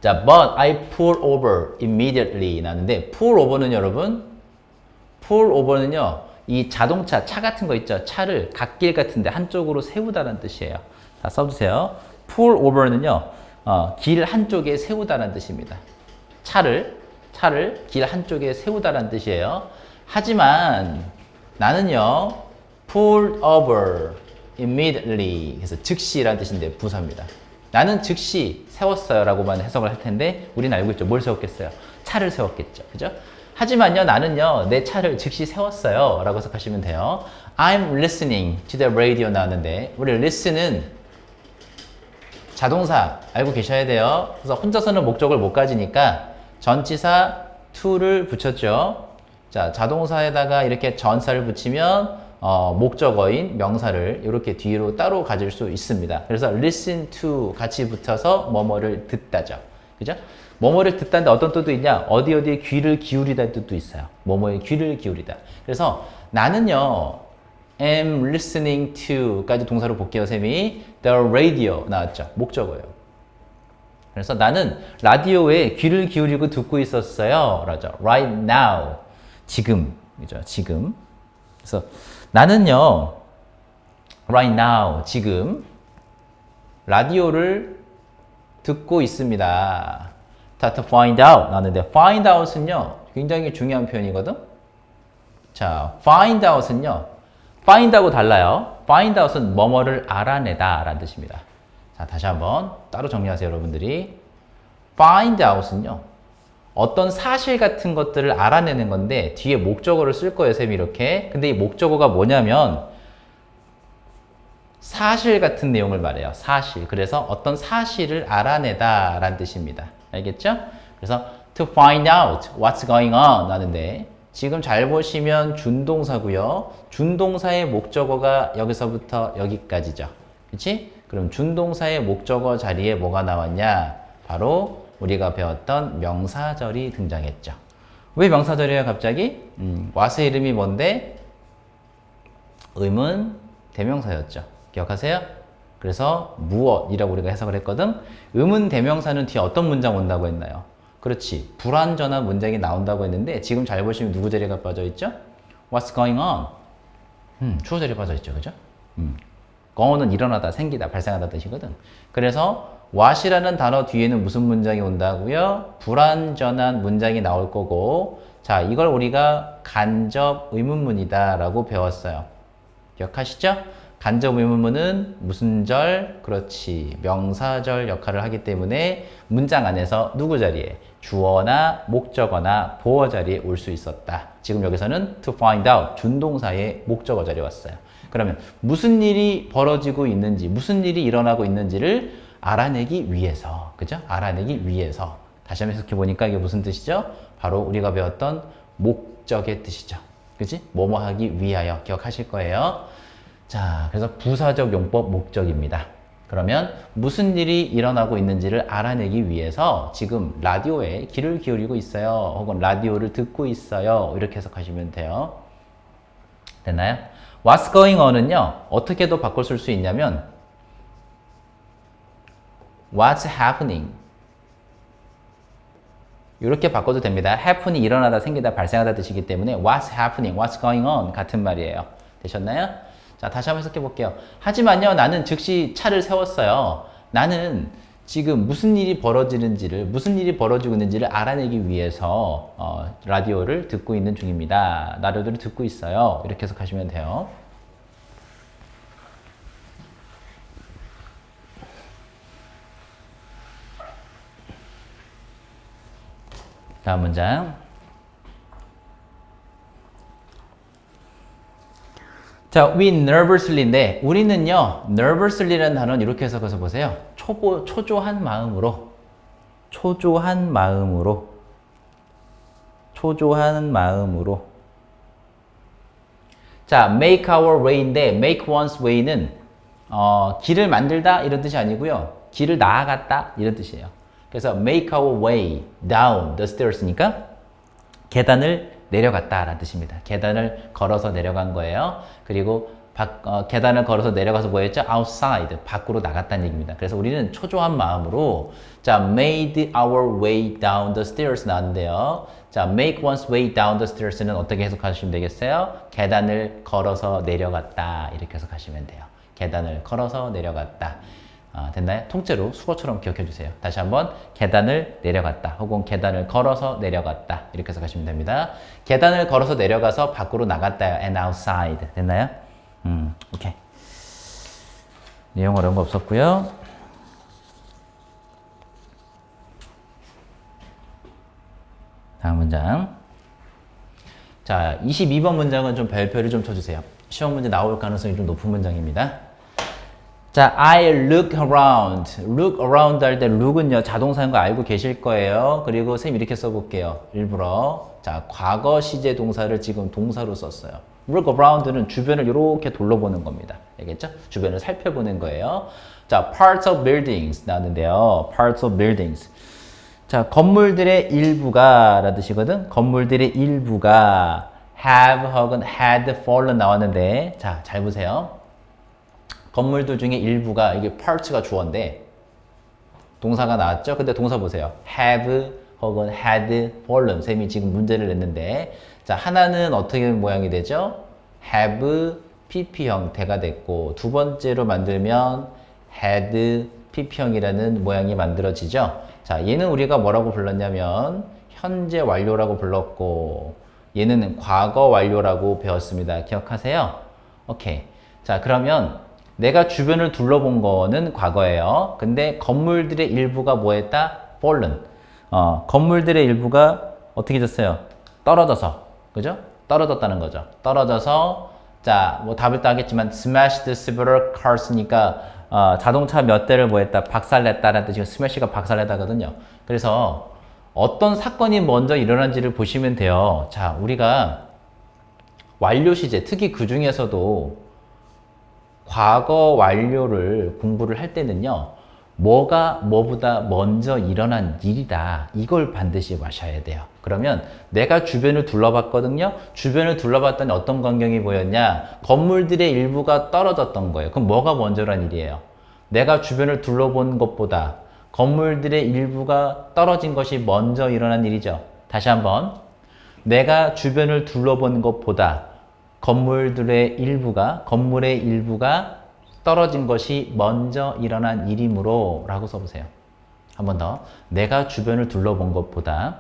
자, but I pulled over immediately 나는데 pull over는 여러분, pull over는요, 이 자동차, 차 같은 거 있죠? 차를 갓길 같은데 한쪽으로 세우다라는 뜻이에요. 다 써주세요. pull over는요, 길 한쪽에 세우다라는 뜻입니다. 차를 길 한쪽에 세우다라는 뜻이에요. 하지만 나는요, pulled over immediately. 그래서 즉시라는 뜻인데 부사입니다. 나는 즉시 세웠어요 라고만 해석을 할 텐데 우리는 알고 있죠. 뭘 세웠겠어요? 차를 세웠겠죠. 그죠? 하지만요, 나는요, 내 차를 즉시 세웠어요 라고 해석하시면 돼요. I'm listening to the radio 나왔는데 우리 listen은 자동사 알고 계셔야 돼요. 그래서 혼자서는 목적을 못 가지니까 전치사 to를 붙였죠. 자, 자동사에다가 이렇게 전사를 붙이면 목적어인 명사를 이렇게 뒤로 따로 가질 수 있습니다. 그래서 listen to 같이 붙여서 뭐뭐를 듣다죠. 그죠? 뭐뭐를 듣다는데 어떤 뜻도 있냐? 어디에 귀를 기울이다의 뜻도 있어요. 뭐뭐에 귀를 기울이다. 그래서 나는요, am listening to까지 동사로 볼게요, 쌤이. The radio 나왔죠. 목적어예요. 그래서 나는 라디오에 귀를 기울이고 듣고 있었어요. 라죠. Right now. 지금. 그죠? 지금. 그래서 나는요, right now, 지금, 라디오를 듣고 있습니다. 자, to find out 나왔는데, find out은요, 굉장히 중요한 표현이거든? 자, find out은요, find하고 달라요. find out은 뭐뭐를 알아내다 라는 뜻입니다. 자, 다시 한번 따로 정리하세요, 여러분들이. find out은요, 어떤 사실 같은 것들을 알아내는 건데 뒤에 목적어를 쓸 거예요, 쌤이 이렇게. 근데 이 목적어가 뭐냐면 사실 같은 내용을 말해요. 사실. 그래서 어떤 사실을 알아내다 라는 뜻입니다. 알겠죠? 그래서 to find out what's going on 하는데 지금 잘 보시면 준동사고요. 준동사의 목적어가 여기서부터 여기까지죠. 그치? 그럼 준동사의 목적어 자리에 뭐가 나왔냐? 바로 우리가 배웠던 명사절이 등장했죠. 왜 명사절이에요, 갑자기? what의 이름이 뭔데? 의문 대명사였죠. 기억하세요? 그래서 무엇이라고 우리가 해석을 했거든? 의문 대명사는 뒤에 어떤 문장 온다고 했나요? 그렇지. 불완전한 문장이 나온다고 했는데 지금 잘 보시면 누구 자리가 빠져있죠? What's going on? 주어 자리에 빠져있죠. 그죠? goon은 일어나다, 생기다, 발생하다 뜻이거든. 그래서 what이라는 단어 뒤에는 무슨 문장이 온다고요? 불완전한 문장이 나올 거고, 자, 이걸 우리가 간접 의문문이다 라고 배웠어요. 기억하시죠? 간접 의문문은 무슨 절? 그렇지. 명사절 역할을 하기 때문에 문장 안에서 누구 자리에? 주어나 목적어나 보어 자리에 올 수 있었다. 지금 여기서는 to find out 준동사의 목적어 자리에 왔어요. 그러면 무슨 일이 벌어지고 있는지, 무슨 일이 일어나고 있는지를 알아내기 위해서, 그죠? 알아내기 위해서. 다시 한번 해석해 보니까 이게 무슨 뜻이죠? 바로 우리가 배웠던 목적의 뜻이죠. 그치? 뭐뭐 하기 위하여 기억하실 거예요. 자, 그래서 부사적 용법 목적입니다. 그러면 무슨 일이 일어나고 있는지를 알아내기 위해서 지금 라디오에 귀를 기울이고 있어요. 혹은 라디오를 듣고 있어요. 이렇게 해석하시면 돼요. 됐나요? What's going on은요, 어떻게도 바꿔 쓸 수 있냐면 What's happening? 이렇게 바꿔도 됩니다. happen이 일어나다, 생기다, 발생하다 뜻이기 때문에 what's happening, what's going on 같은 말이에요. 되셨나요? 자, 다시 한번 해석해 볼게요. 하지만요, 나는 즉시 차를 세웠어요. 나는 지금 무슨 일이 벌어지는지를, 무슨 일이 벌어지고 있는지를 알아내기 위해서 라디오를 듣고 있는 중입니다. 라디오를 듣고 있어요. 이렇게 해석하시면 돼요. 다음 문장. 자, we nervously인데 우리는요, nervously라는 단어는 이렇게 해석해서 보세요. 초조한 마음으로, 초조한 마음으로, 초조한 마음으로. 자, make our way인데 make one's way는 길을 만들다 이런 뜻이 아니고요. 길을 나아갔다 이런 뜻이에요. 그래서 make our way down the stairs니까 계단을 내려갔다 라는 뜻입니다. 계단을 걸어서 내려간 거예요. 그리고 계단을 걸어서 내려가서 뭐 했죠? outside, 밖으로 나갔다는 얘기입니다. 그래서 우리는 초조한 마음으로 자, made our way down the stairs 나왔는데요. 자, make one's way down the stairs는 어떻게 해석하시면 되겠어요? 계단을 걸어서 내려갔다 이렇게 해석하시면 돼요. 계단을 걸어서 내려갔다. 됐나요? 통째로 수거처럼 기억해 주세요. 다시 한번 계단을 내려갔다 혹은 계단을 걸어서 내려갔다 이렇게 해석하시면 됩니다. 계단을 걸어서 내려가서 밖으로 나갔다요. and outside. 됐나요? 오케이. 내용 어려운 거 없었고요. 다음 문장. 자, 22번 문장은 좀 별표를 좀 쳐주세요. 시험 문제 나올 가능성이 좀 높은 문장입니다. 자, I look around. look around 할 때 look은요, 자동사인 거 알고 계실 거예요. 그리고 선생님 이렇게 써볼게요. 일부러. 자, 과거 시제 동사를 지금 동사로 썼어요. look around는 주변을 이렇게 둘러보는 겁니다. 알겠죠? 주변을 살펴보는 거예요. 자, parts of buildings 나왔는데요. parts of buildings. 자, 건물들의 일부가 라는 뜻이거든. 건물들의 일부가 have 혹은 had fallen 나왔는데, 자, 잘 보세요. 건물들 중에 일부가, 이게 parts가 주어인데 동사가 나왔죠? 근데 동사 보세요. have 혹은 had fallen. 쌤이 지금 문제를 냈는데, 자, 하나는 어떻게 모양이 되죠? have pp 형태가 됐고, 두 번째로 만들면 had pp 형이라는 모양이 만들어지죠? 자, 얘는 우리가 뭐라고 불렀냐면 현재 완료라고 불렀고, 얘는 과거 완료라고 배웠습니다. 기억하세요? 오케이. 자, 그러면 내가 주변을 둘러본 거는 과거예요. 근데 건물들의 일부가 뭐 했다? fallen. 건물들의 일부가 어떻게 됐어요? 떨어져서. 그죠? 떨어졌다는 거죠. 떨어져서, 자, 뭐 답을 또 하겠지만 smashed several cars니까 자동차 몇 대를 뭐 했다? 박살냈다라는 뜻이고, smash가 박살내다거든요. 그래서 어떤 사건이 먼저 일어난지를 보시면 돼요. 자, 우리가 완료 시제, 특히 그 중에서도 과거 완료를 공부를 할 때는요, 뭐가 뭐보다 먼저 일어난 일이다. 이걸 반드시 마셔야 돼요. 그러면 내가 주변을 둘러봤거든요. 주변을 둘러봤더니 어떤 광경이 보였냐? 건물들의 일부가 떨어졌던 거예요. 그럼 뭐가 먼저란 일이에요? 내가 주변을 둘러본 것보다 건물들의 일부가 떨어진 것이 먼저 일어난 일이죠. 다시 한번. 내가 주변을 둘러본 것보다 건물의 일부가 떨어진 것이 먼저 일어난 일이므로 라고 써보세요. 한 번 더. 내가 주변을 둘러본 것보다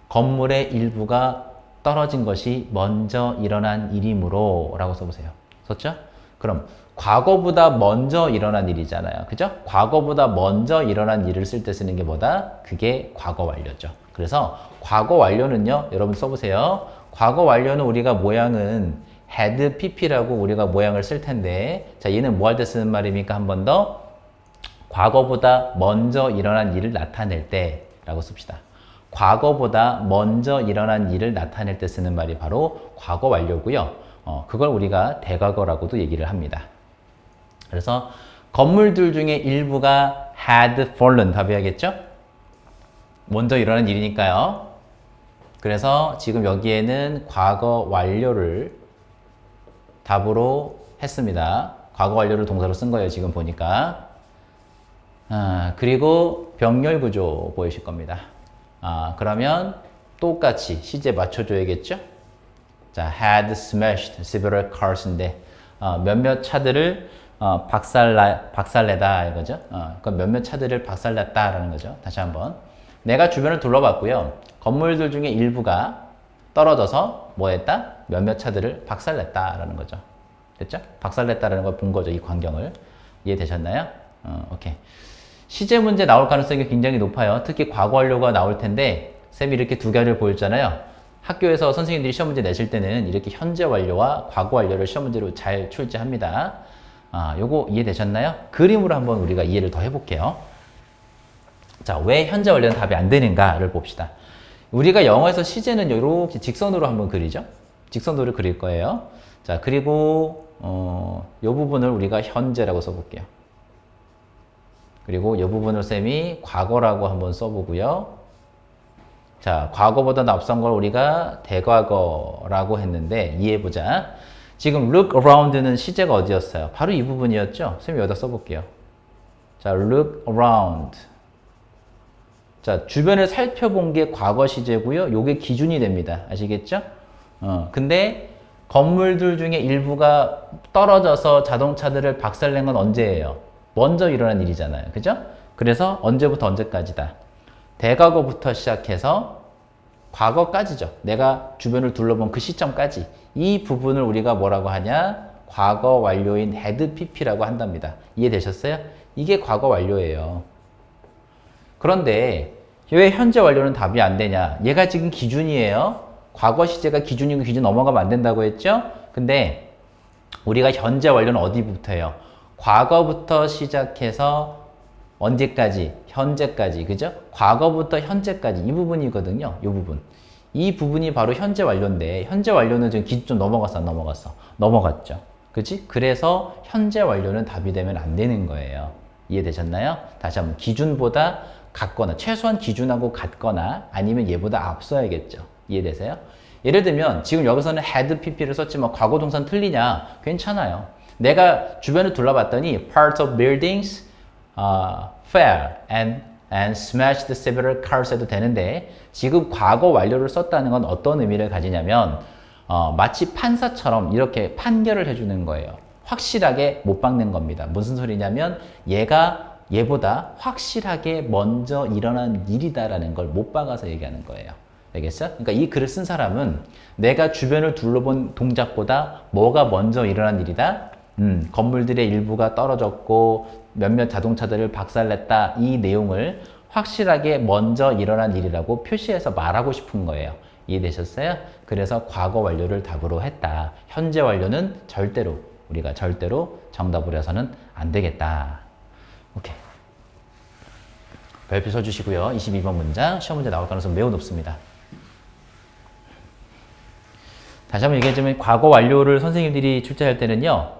건물의 일부가 떨어진 것이 먼저 일어난 일이므로 라고 써보세요. 썼죠? 그럼 과거보다 먼저 일어난 일이잖아요. 그죠? 과거보다 먼저 일어난 일을 쓸 때 쓰는 게 뭐다? 그게 과거 완료죠. 그래서 과거 완료는요, 여러분 써보세요. 과거 완료는 우리가 모양은 had pp라고 우리가 모양을 쓸 텐데, 자, 얘는 뭐 할 때 쓰는 말입니까? 한 번 더. 과거보다 먼저 일어난 일을 나타낼 때 라고 씁시다. 과거보다 먼저 일어난 일을 나타낼 때 쓰는 말이 바로 과거 완료고요. 그걸 우리가 대과거라고도 얘기를 합니다. 그래서 건물들 중에 일부가 had fallen 답이야겠죠? 먼저 일어난 일이니까요. 그래서 지금 여기에는 과거 완료를 답으로 했습니다. 과거 완료를 동사로 쓴 거예요. 지금 보니까. 그리고 병렬 구조 보이실 겁니다. 그러면 똑같이 시제 맞춰줘야겠죠? 자, had smashed several cars인데 몇몇 차들을 박살내다 이거죠. 그러니까 몇몇 차들을 박살냈다라는 거죠. 다시 한번. 내가 주변을 둘러봤고요. 건물들 중에 일부가 떨어져서 뭐 했다? 몇몇 차들을 박살냈다라는 거죠. 됐죠? 박살냈다라는 걸 본 거죠. 이 광경을. 이해되셨나요? 오케이. 시제 문제 나올 가능성이 굉장히 높아요. 특히 과거 완료가 나올 텐데 쌤이 이렇게 두 개를 보였잖아요. 학교에서 선생님들이 시험 문제 내실 때는 이렇게 현재 완료와 과거 완료를 시험 문제로 잘 출제합니다. 요거 이해되셨나요? 그림으로 한번 우리가 이해를 더 해볼게요. 자, 왜 현재 완료는 답이 안 되는가를 봅시다. 우리가 영어에서 시제는 이렇게 직선으로 한번 그리죠. 직선으로 그릴 거예요. 자, 그리고 이 부분을 우리가 현재라고 써볼게요. 그리고 이 부분을 쌤이 과거라고 한번 써보고요. 자, 과거보다 앞선 걸 우리가 대과거라고 했는데 이해해보자. 지금 look around는 시제가 어디였어요? 바로 이 부분이었죠? 쌤이 여기다 써볼게요. 자, look around. 자, 주변을 살펴본 게 과거 시제고요. 요게 기준이 됩니다. 아시겠죠? 근데 건물들 중에 일부가 떨어져서 자동차들을 박살낸 건 언제예요? 먼저 일어난 일이잖아요. 그죠? 그래서 언제부터 언제까지다? 대과거부터 시작해서 과거까지죠. 내가 주변을 둘러본 그 시점까지. 이 부분을 우리가 뭐라고 하냐? 과거 완료인 had pp라고 한답니다. 이해되셨어요? 이게 과거 완료예요. 그런데 왜 현재 완료는 답이 안 되냐? 얘가 지금 기준이에요. 과거 시제가 기준이고 기준 넘어가면 안 된다고 했죠? 근데 우리가 현재 완료는 어디부터예요? 과거부터 시작해서 언제까지? 현재까지. 그죠? 과거부터 현재까지. 이 부분이거든요. 이 부분. 이 부분이 바로 현재 완료인데 현재 완료는 지금 기준 좀 넘어갔어? 안 넘어갔어? 넘어갔죠. 그치? 그래서 현재 완료는 답이 되면 안 되는 거예요. 이해되셨나요? 다시 한번 기준보다 같거나 최소한 기준하고 같거나 아니면 얘보다 앞서야겠죠. 이해되세요? 예를 들면 지금 여기서는 had pp를 썼지만 과거 동사는 틀리냐? 괜찮아요. 내가 주변을 둘러봤더니 parts of buildings fell and smashed several cars 해도 되는데 지금 과거 완료를 썼다는 건 어떤 의미를 가지냐면 마치 판사처럼 이렇게 판결을 해주는 거예요. 확실하게 못 박는 겁니다. 무슨 소리냐면 얘보다 확실하게 먼저 일어난 일이다라는 걸 못 박아서 얘기하는 거예요. 알겠어? 그러니까 이 글을 쓴 사람은 내가 주변을 둘러본 동작보다 뭐가 먼저 일어난 일이다? 건물들의 일부가 떨어졌고 몇몇 자동차들을 박살냈다. 이 내용을 확실하게 먼저 일어난 일이라고 표시해서 말하고 싶은 거예요. 이해되셨어요? 그래서 과거 완료를 답으로 했다. 현재 완료는 우리가 절대로 정답으로 해서는 안 되겠다. 오케이. 별표 써주시고요. 22번 문장 시험 문제 나올 가능성 매우 높습니다. 다시 한번 얘기하자면 과거 완료를 선생님들이 출제할 때는요.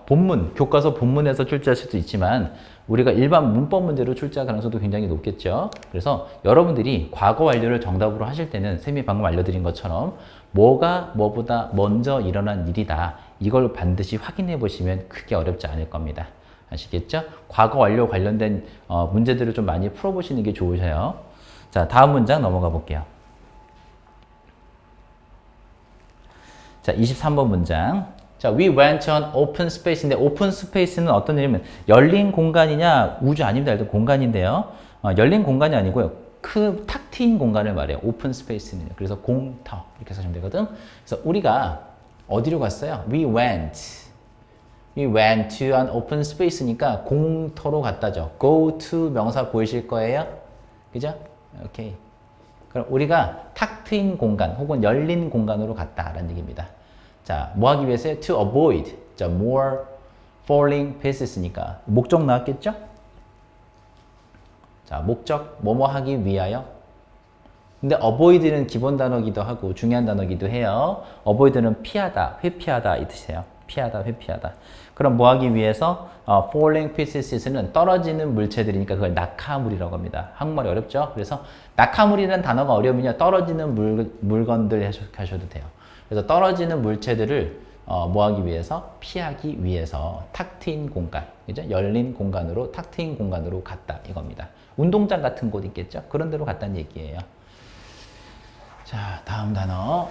교과서 본문에서 출제할 수도 있지만 우리가 일반 문법 문제로 출제할 가능성도 굉장히 높겠죠. 그래서 여러분들이 과거 완료를 정답으로 하실 때는 쌤이 방금 알려드린 것처럼 뭐가 뭐보다 먼저 일어난 일이다. 이걸 반드시 확인해 보시면 크게 어렵지 않을 겁니다. 아시겠죠? 과거 완료 관련된 문제들을 좀 많이 풀어보시는 게 좋으셔요. 자, 다음 문장 넘어가 볼게요. 자, 23번 문장. 자, we went to an open space인데 open space는 어떤 의미냐면 열린 공간이냐 우주 아닙니다. 일단 공간인데요. 열린 공간이 아니고요. 탁 트인 공간을 말해요. open space는. 그래서 공터 이렇게 쓰시면 되거든. 그래서 우리가 어디로 갔어요? We went to an open space니까 공터로 갔다죠. go to 명사 보이실 거예요. 그죠? 오케이. 그럼 우리가 탁 트인 공간 혹은 열린 공간으로 갔다라는 얘기입니다. 자, 뭐 하기 위해서요? To avoid the more falling pieces니까 목적 나왔겠죠? 자, 목적 뭐뭐 하기 위하여. 근데 avoid는 기본 단어기도 하고 중요한 단어기도 해요. avoid는 피하다, 회피하다 이 뜻이에요. 피하다, 회피하다. 그럼 뭐 하기 위해서 falling pieces는 떨어지는 물체들이니까 그걸 낙하물이라고 합니다. 한국말이 어렵죠? 그래서 낙하물이라는 단어가 어려우면요. 떨어지는 물건들 하셔도 돼요. 그래서 떨어지는 물체들을 뭐 하기 위해서? 피하기 위해서 탁 트인 공간, 그죠? 열린 공간으로, 탁 트인 공간으로 갔다 이겁니다. 운동장 같은 곳 있겠죠? 그런 데로 갔다는 얘기예요. 자, 다음 단어.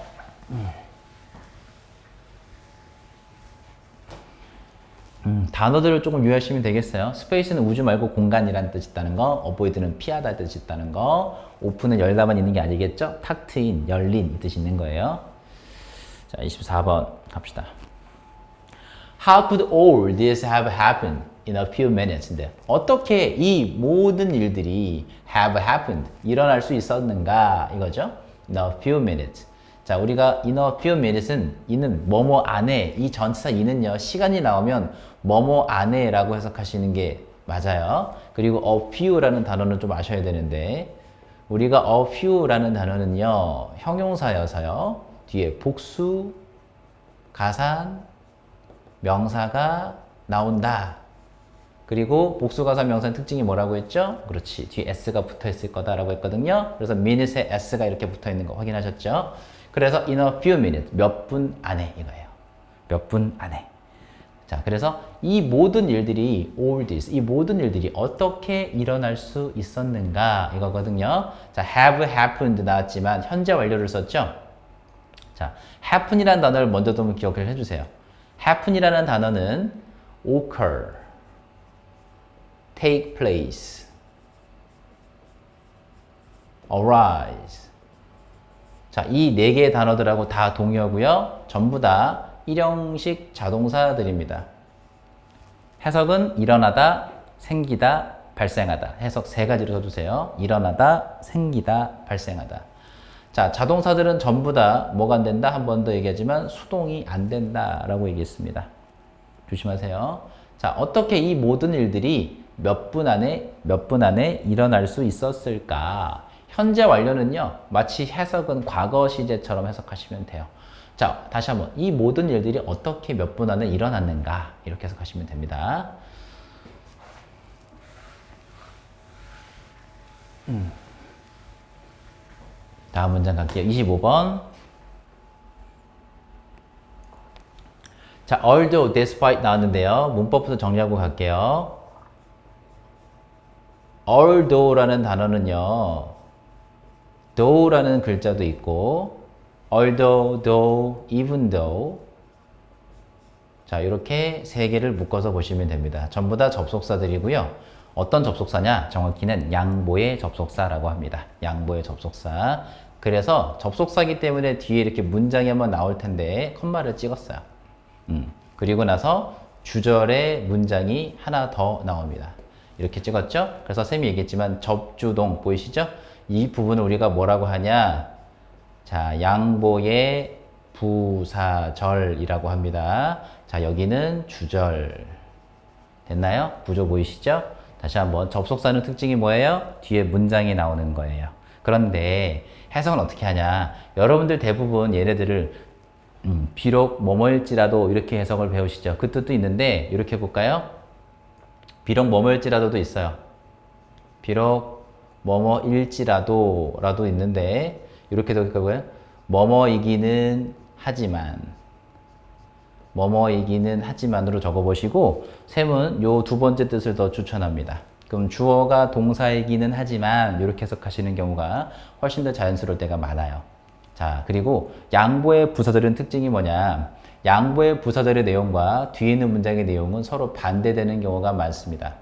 단어들을 조금 유의하시면 되겠어요. 스페이스는 우주 말고 공간이라는 뜻이 있다는 거, 어보이드는 피하다 뜻이 있다는 거, 오픈은 열다만 있는 게 아니겠죠? 탁 트인, 열린 이 뜻이 있는 거예요. 자, 24번 갑시다. How could all this have happened in a few minutes? 인데 어떻게 이 모든 일들이 have happened, 일어날 수 있었는가 이거죠? In a few minutes. 자, 우리가 in a few minutes은 이는 뭐뭐 안에, 이 전치사 이는요, 시간이 나오면 뭐뭐 안에라고 해석하시는 게 맞아요. 그리고 a few라는 단어는 좀 아셔야 되는데 우리가 a few라는 단어는요, 형용사여서요, 뒤에 복수, 가산, 명사가 나온다. 그리고 복수가사 명사의 특징이 뭐라고 했죠? 그렇지, 뒤에 s가 붙어 있을 거다라고 했거든요. 그래서 minutes에 s가 이렇게 붙어 있는 거 확인하셨죠? 그래서 in a few minutes, 몇 분 안에 이거예요. 몇 분 안에. 자, 그래서 이 모든 일들이 all this, 이 모든 일들이 어떻게 일어날 수 있었는가 이거거든요. 자, have happened 나왔지만 현재 완료를 썼죠? 자, happen이라는 단어를 먼저 좀 기억을 해주세요. happen이라는 단어는 occur, take place, arise. 자, 이 네 개의 단어들하고 다 동의어고요. 전부 다 일형식 자동사들입니다. 해석은 일어나다, 생기다, 발생하다. 해석 세 가지로 써주세요. 일어나다, 생기다, 발생하다. 자, 자동사들은 전부 다 뭐가 안 된다? 한 번 더 얘기하지만 수동이 안 된다라고 얘기했습니다. 조심하세요. 자, 어떻게 이 모든 일들이 몇 분 안에 일어날 수 있었을까? 현재 완료는요, 마치 해석은 과거 시제처럼 해석하시면 돼요. 자, 다시 한번 이 모든 일들이 어떻게 몇 분 안에 일어났는가? 이렇게 해석하시면 됩니다. 다음 문장 갈게요. 25번. 자, although, despite 나왔는데요. 문법부터 정리하고 갈게요. although라는 단어는요, though라는 글자도 있고, although, though, even though. 자, 이렇게 세 개를 묶어서 보시면 됩니다. 전부 다 접속사들이고요. 어떤 접속사냐? 정확히는 양보의 접속사라고 합니다. 양보의 접속사. 그래서 접속사이기 때문에 뒤에 이렇게 문장이 한번 나올 텐데 컴마를 찍었어요. 그리고 나서 주절의 문장이 하나 더 나옵니다. 이렇게 찍었죠? 그래서 쌤이 얘기했지만 접주동 보이시죠? 이 부분을 우리가 뭐라고 하냐? 자, 양보의 부사절이라고 합니다. 자, 여기는 주절. 됐나요? 구조 보이시죠? 다시 한번 접속사는 특징이 뭐예요? 뒤에 문장이 나오는 거예요. 그런데 해석은 어떻게 하냐? 여러분들 대부분 얘네들을 비록 뭐뭐일지라도 이렇게 해석을 배우시죠. 그 뜻도 있는데 이렇게 해볼까요? 비록 뭐뭐일지라도도 있어요. 비록 뭐뭐일지라도 라도 있는데 이렇게 해석할까요? 뭐뭐이기는 하지만, 뭐뭐이기는 하지만으로 적어보시고 셈은 요 두 번째 뜻을 더 추천합니다. 그럼 주어가 동사이기는 하지만 이렇게 해석하시는 경우가 훨씬 더 자연스러울 때가 많아요. 자, 그리고 양보의 부사절은 특징이 뭐냐? 양보의 부사절의 내용과 뒤에 있는 문장의 내용은 서로 반대되는 경우가 많습니다.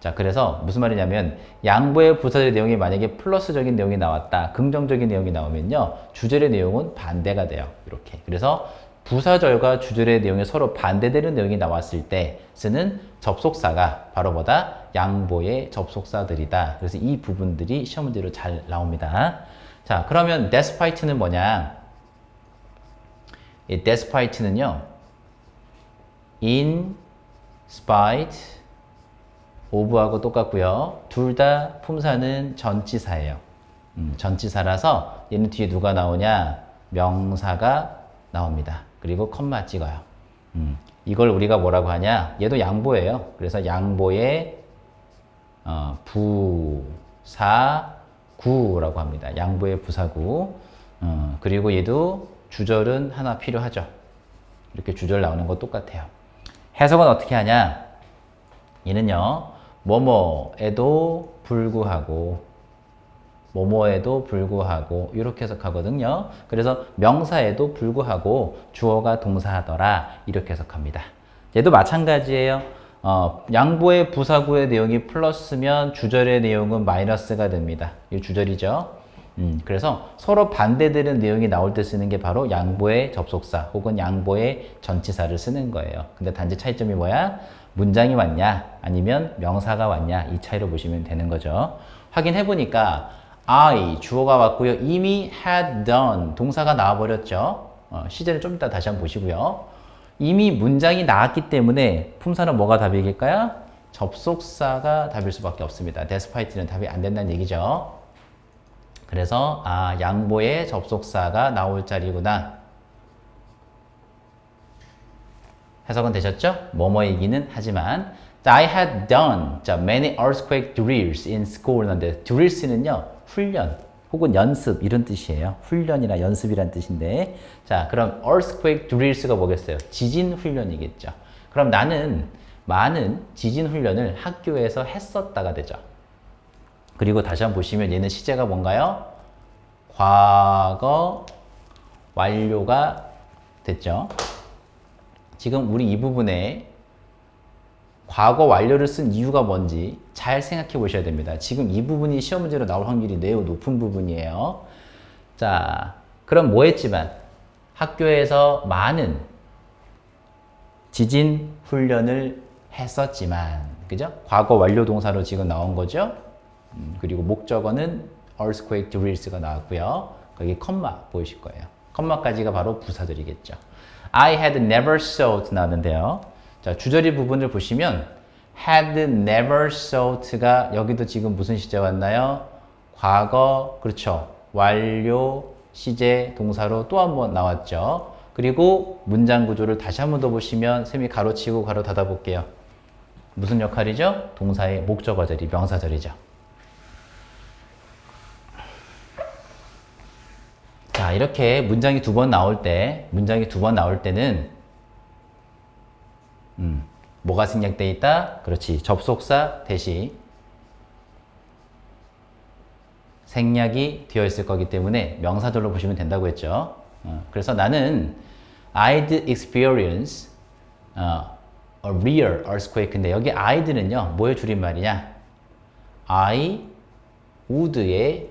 자, 그래서 무슨 말이냐면 양보의 부사절의 내용이 만약에 플러스적인 내용이 나왔다, 긍정적인 내용이 나오면요, 주절의 내용은 반대가 돼요. 이렇게. 그래서 부사절과 주절의 내용이 서로 반대되는 내용이 나왔을 때 쓰는 접속사가 바로 뭐다? 양보의 접속사들이다. 그래서 이 부분들이 시험 문제로 잘 나옵니다. 자, 그러면 despite는 뭐냐? 이 despite는요, in spite of하고 똑같고요. 둘 다 품사는 전치사예요. 전치사라서 얘는 뒤에 누가 나오냐? 명사가 나옵니다. 그리고 컴마 찍어요. 이걸 우리가 뭐라고 하냐? 얘도 양보예요. 그래서 양보의 부사구라고 합니다. 양보의 부사구. 그리고 얘도 주절은 하나 필요하죠. 이렇게 주절 나오는 거 똑같아요. 해석은 어떻게 하냐? 얘는요, 뭐뭐에도 불구하고, 뭐뭐에도 불구하고 이렇게 해석하거든요. 그래서 명사에도 불구하고 주어가 동사하더라 이렇게 해석합니다. 얘도 마찬가지예요. 양보의 부사구의 내용이 플러스면 주절의 내용은 마이너스가 됩니다. 이 주절이죠. 그래서 서로 반대되는 내용이 나올 때 쓰는 게 바로 양보의 접속사 혹은 양보의 전치사를 쓰는 거예요. 근데 단지 차이점이 뭐야? 문장이 왔냐 아니면 명사가 왔냐 이 차이로 보시면 되는 거죠. 확인해 보니까 I 주어가 왔고요. 이미 had done 동사가 나와버렸죠. 시제를 좀 이따 다시 한번 보시고요. 이미 문장이 나왔기 때문에 품사는 뭐가 답일까요? 접속사가 답일 수밖에 없습니다. despite는 답이 안 된다는 얘기죠. 그래서 양보의 접속사가 나올 자리구나. 해석은 되셨죠? 뭐뭐이기는 하지만 I had done many earthquake drills in school. 근데 drills는요 훈련 혹은 연습 이런 뜻이에요. 훈련이나 연습이란 뜻인데 자 그럼 earthquake drills가 뭐겠어요? 지진 훈련이겠죠. 그럼 나는 많은 지진 훈련을 학교에서 했었다가 되죠. 그리고 다시 한번 보시면 얘는 시제가 뭔가요? 과거 완료가 됐죠. 지금 우리 이 부분에 과거 완료를 쓴 이유가 뭔지 잘 생각해 보셔야 됩니다. 지금 이 부분이 시험 문제로 나올 확률이 매우 높은 부분이에요. 자, 그럼 뭐 했지만 학교에서 많은 지진 훈련을 했었지만 그죠? 과거 완료 동사로 지금 나온 거죠. 그리고 목적어는 earthquake drills가 나왔고요. 거기 컴마 보이실 거예요. 컴마까지가 바로 부사들이겠죠. I had never thought 나왔는데요. 자, 주저리 부분을 보시면 had never thought가 여기도 지금 무슨 시제 왔나요? 과거, 그렇죠. 완료, 시제, 동사로 또 한 번 나왔죠. 그리고 문장 구조를 다시 한 번 더 보시면 쌤이 가로치고 가로 닫아 볼게요. 무슨 역할이죠? 동사의 목적어 자리, 명사 자리죠. 자, 이렇게 문장이 두 번 나올 때는 뭐가 생략되어 있다? 그렇지. 접속사 대신 생략이 되어 있을 거기 때문에 명사절로 보시면 된다고 했죠. 그래서 나는 I'd experience a real earthquake인데 여기 I'd는요. 뭐의 줄임말이냐? I would의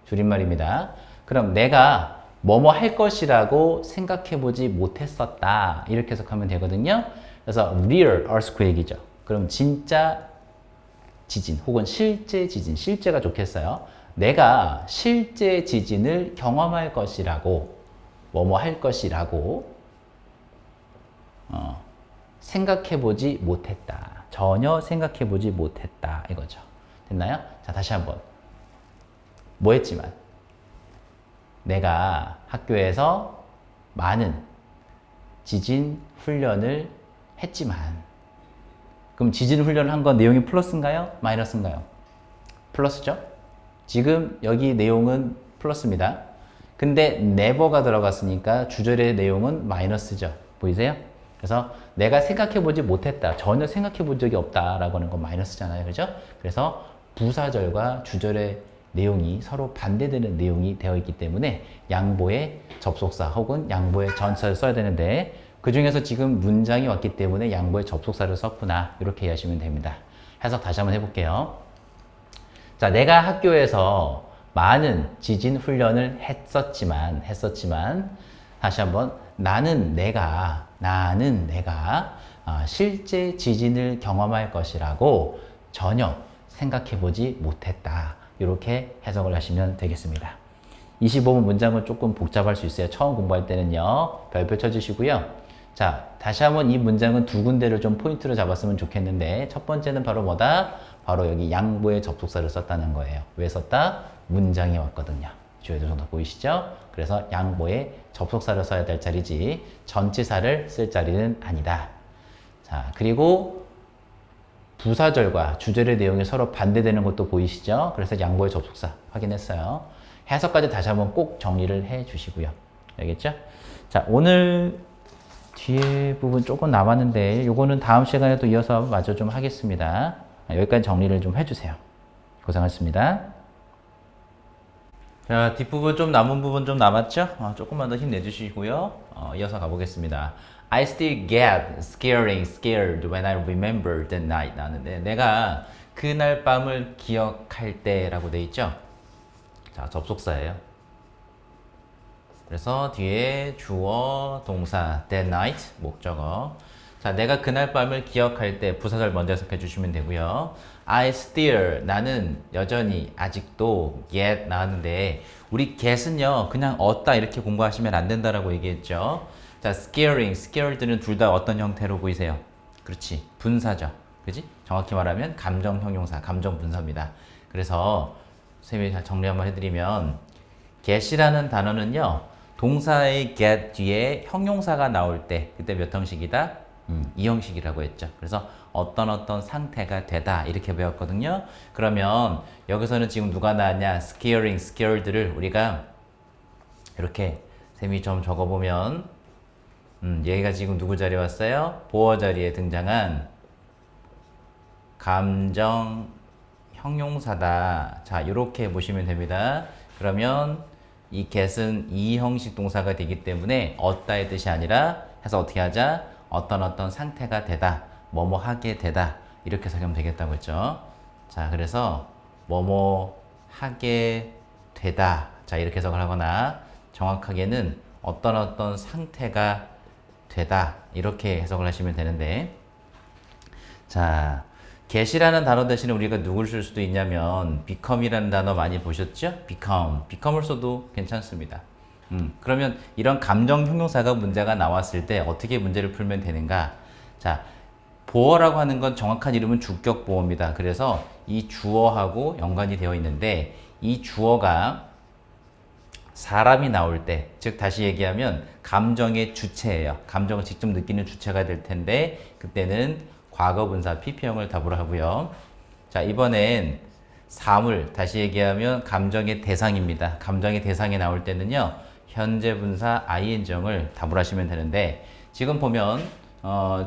줄임말입니다. 그럼 내가 뭐뭐 할 것이라고 생각해보지 못했었다. 이렇게 해석하면 되거든요. 그래서 real earthquake이죠. 그럼 진짜 지진 혹은 실제 지진, 실제가 좋겠어요. 내가 실제 지진을 경험할 것이라고 뭐뭐 할 것이라고 생각해보지 못했다. 전혀 생각해보지 못했다. 이거죠. 됐나요? 자, 다시 한번. 뭐 했지만 내가 학교에서 많은 지진 훈련을 했지만 그럼 지진 훈련을 한 건 내용이 플러스인가요? 마이너스인가요? 플러스죠? 지금 여기 내용은 플러스입니다. 근데 never가 들어갔으니까 주절의 내용은 마이너스죠. 보이세요? 그래서 내가 생각해보지 못했다. 전혀 생각해본 적이 없다라고 하는 건 마이너스잖아요. 그죠? 그래서 부사절과 주절의 내용이 서로 반대되는 내용이 되어 있기 때문에 양보의 접속사 혹은 양보의 전치사를 써야 되는데 그 중에서 지금 문장이 왔기 때문에 양보의 접속사를 썼구나 이렇게 이해하시면 됩니다. 해석 다시 한번 해볼게요. 자, 내가 학교에서 많은 지진 훈련을 했었지만 다시 한번 나는 내가 실제 지진을 경험할 것이라고 전혀 생각해보지 못했다. 이렇게 해석을 하시면 되겠습니다. 25번 문장은 조금 복잡할 수 있어요. 처음 공부할 때는요. 별표 쳐주시고요. 자, 다시 한번 이 문장은 두 군데를 좀 포인트로 잡았으면 좋겠는데 첫 번째는 바로 뭐다? 바로 여기 양보의 접속사를 썼다는 거예요. 왜 썼다? 문장이 왔거든요. 주요 조동사 보이시죠? 그래서 양보의 접속사를 써야 될 자리지 전치사를 쓸 자리는 아니다. 자, 그리고 부사절과 주절의 내용이 서로 반대되는 것도 보이시죠? 그래서 양보의 접속사 확인했어요. 해석까지 다시 한번 꼭 정리를 해 주시고요. 알겠죠? 자, 오늘 뒤에 부분 조금 남았는데 요거는 다음 시간에 또 이어서 마저 좀 하겠습니다. 여기까지 정리를 좀 해주세요. 고생하셨습니다. 자, 뒷부분 좀 남은 부분 좀 남았죠? 조금만 더 힘내주시고요. 이어서 가보겠습니다. I still get scared when I remember the night. 나는데 내가 그날 밤을 기억할 때라고 돼 있죠? 자, 접속사예요. 그래서 뒤에 주어, 동사, that night, 목적어. 자, 내가 그날 밤을 기억할 때 부사절 먼저 해석해 주시면 되고요. I still, 나는 여전히, 아직도, get 나왔는데 우리 get은요, 그냥 얻다 이렇게 공부하시면 안 된다라고 얘기했죠. 자, scared는 둘 다 어떤 형태로 보이세요? 그렇지, 분사죠. 그지? 정확히 말하면 감정 형용사, 감정 분사입니다. 그래서 선생님이 잘 정리 한번 해드리면 get이라는 단어는요, 동사의 get 뒤에 형용사가 나올 때 그때 몇 형식이다? 이 형식이라고 했죠. 그래서 어떤 상태가 되다 이렇게 배웠거든요. 그러면 여기서는 지금 누가 나왔냐? scared를 우리가 이렇게 쌤이 좀 적어보면 얘가 지금 누구 자리에 왔어요? 보어 자리에 등장한 감정 형용사다. 자, 이렇게 보시면 됩니다. 그러면 이 get은 이 형식 동사가 되기 때문에 얻다의 뜻이 아니라 해서 어떻게 하자? 어떤 상태가 되다, 뭐뭐 하게 되다 이렇게 해석하면 되겠다고 했죠. 자, 그래서 뭐뭐 하게 되다. 자, 이렇게 해석을 하거나 정확하게는 어떤 상태가 되다 이렇게 해석을 하시면 되는데, 자, get이라는 단어 대신에 우리가 누굴 쓸 수도 있냐면 become이라는 단어 많이 보셨죠? become을 써도 괜찮습니다. 그러면 이런 감정 형용사가 문제가 나왔을 때 어떻게 문제를 풀면 되는가? 자, 보어라고 하는 건 정확한 이름은 주격 보어입니다. 그래서 이 주어하고 연관이 되어 있는데 이 주어가 사람이 나올 때, 즉 다시 얘기하면 감정의 주체예요. 감정을 직접 느끼는 주체가 될 텐데 그때는 과거분사 PP형을 답으로 하고요. 자, 이번엔 사물, 다시 얘기하면 감정의 대상입니다. 감정의 대상이 나올 때는요, 현재 분사 ing형을 답으로 하시면 되는데, 지금 보면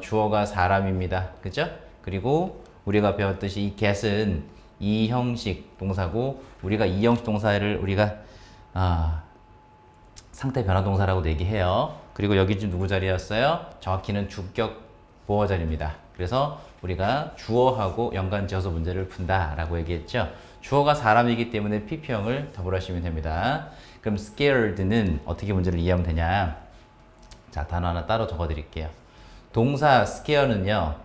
주어가 사람입니다. 그죠? 그리고 우리가 배웠듯이 이 get은 이 형식 동사고, 우리가 이 형식 동사를 우리가 상태 변화 동사라고 얘기해요. 그리고 여기 지금 누구 자리였어요? 정확히는 주격 보어 자리입니다. 그래서 우리가 주어하고 연관 지어서 문제를 푼다라고 얘기했죠. 주어가 사람이기 때문에 PP형을 답을 하시면 됩니다. 그럼 scared는 어떻게 문제를 이해하면 되냐? 자, 단어 하나 따로 적어 드릴게요. 동사 scare는요.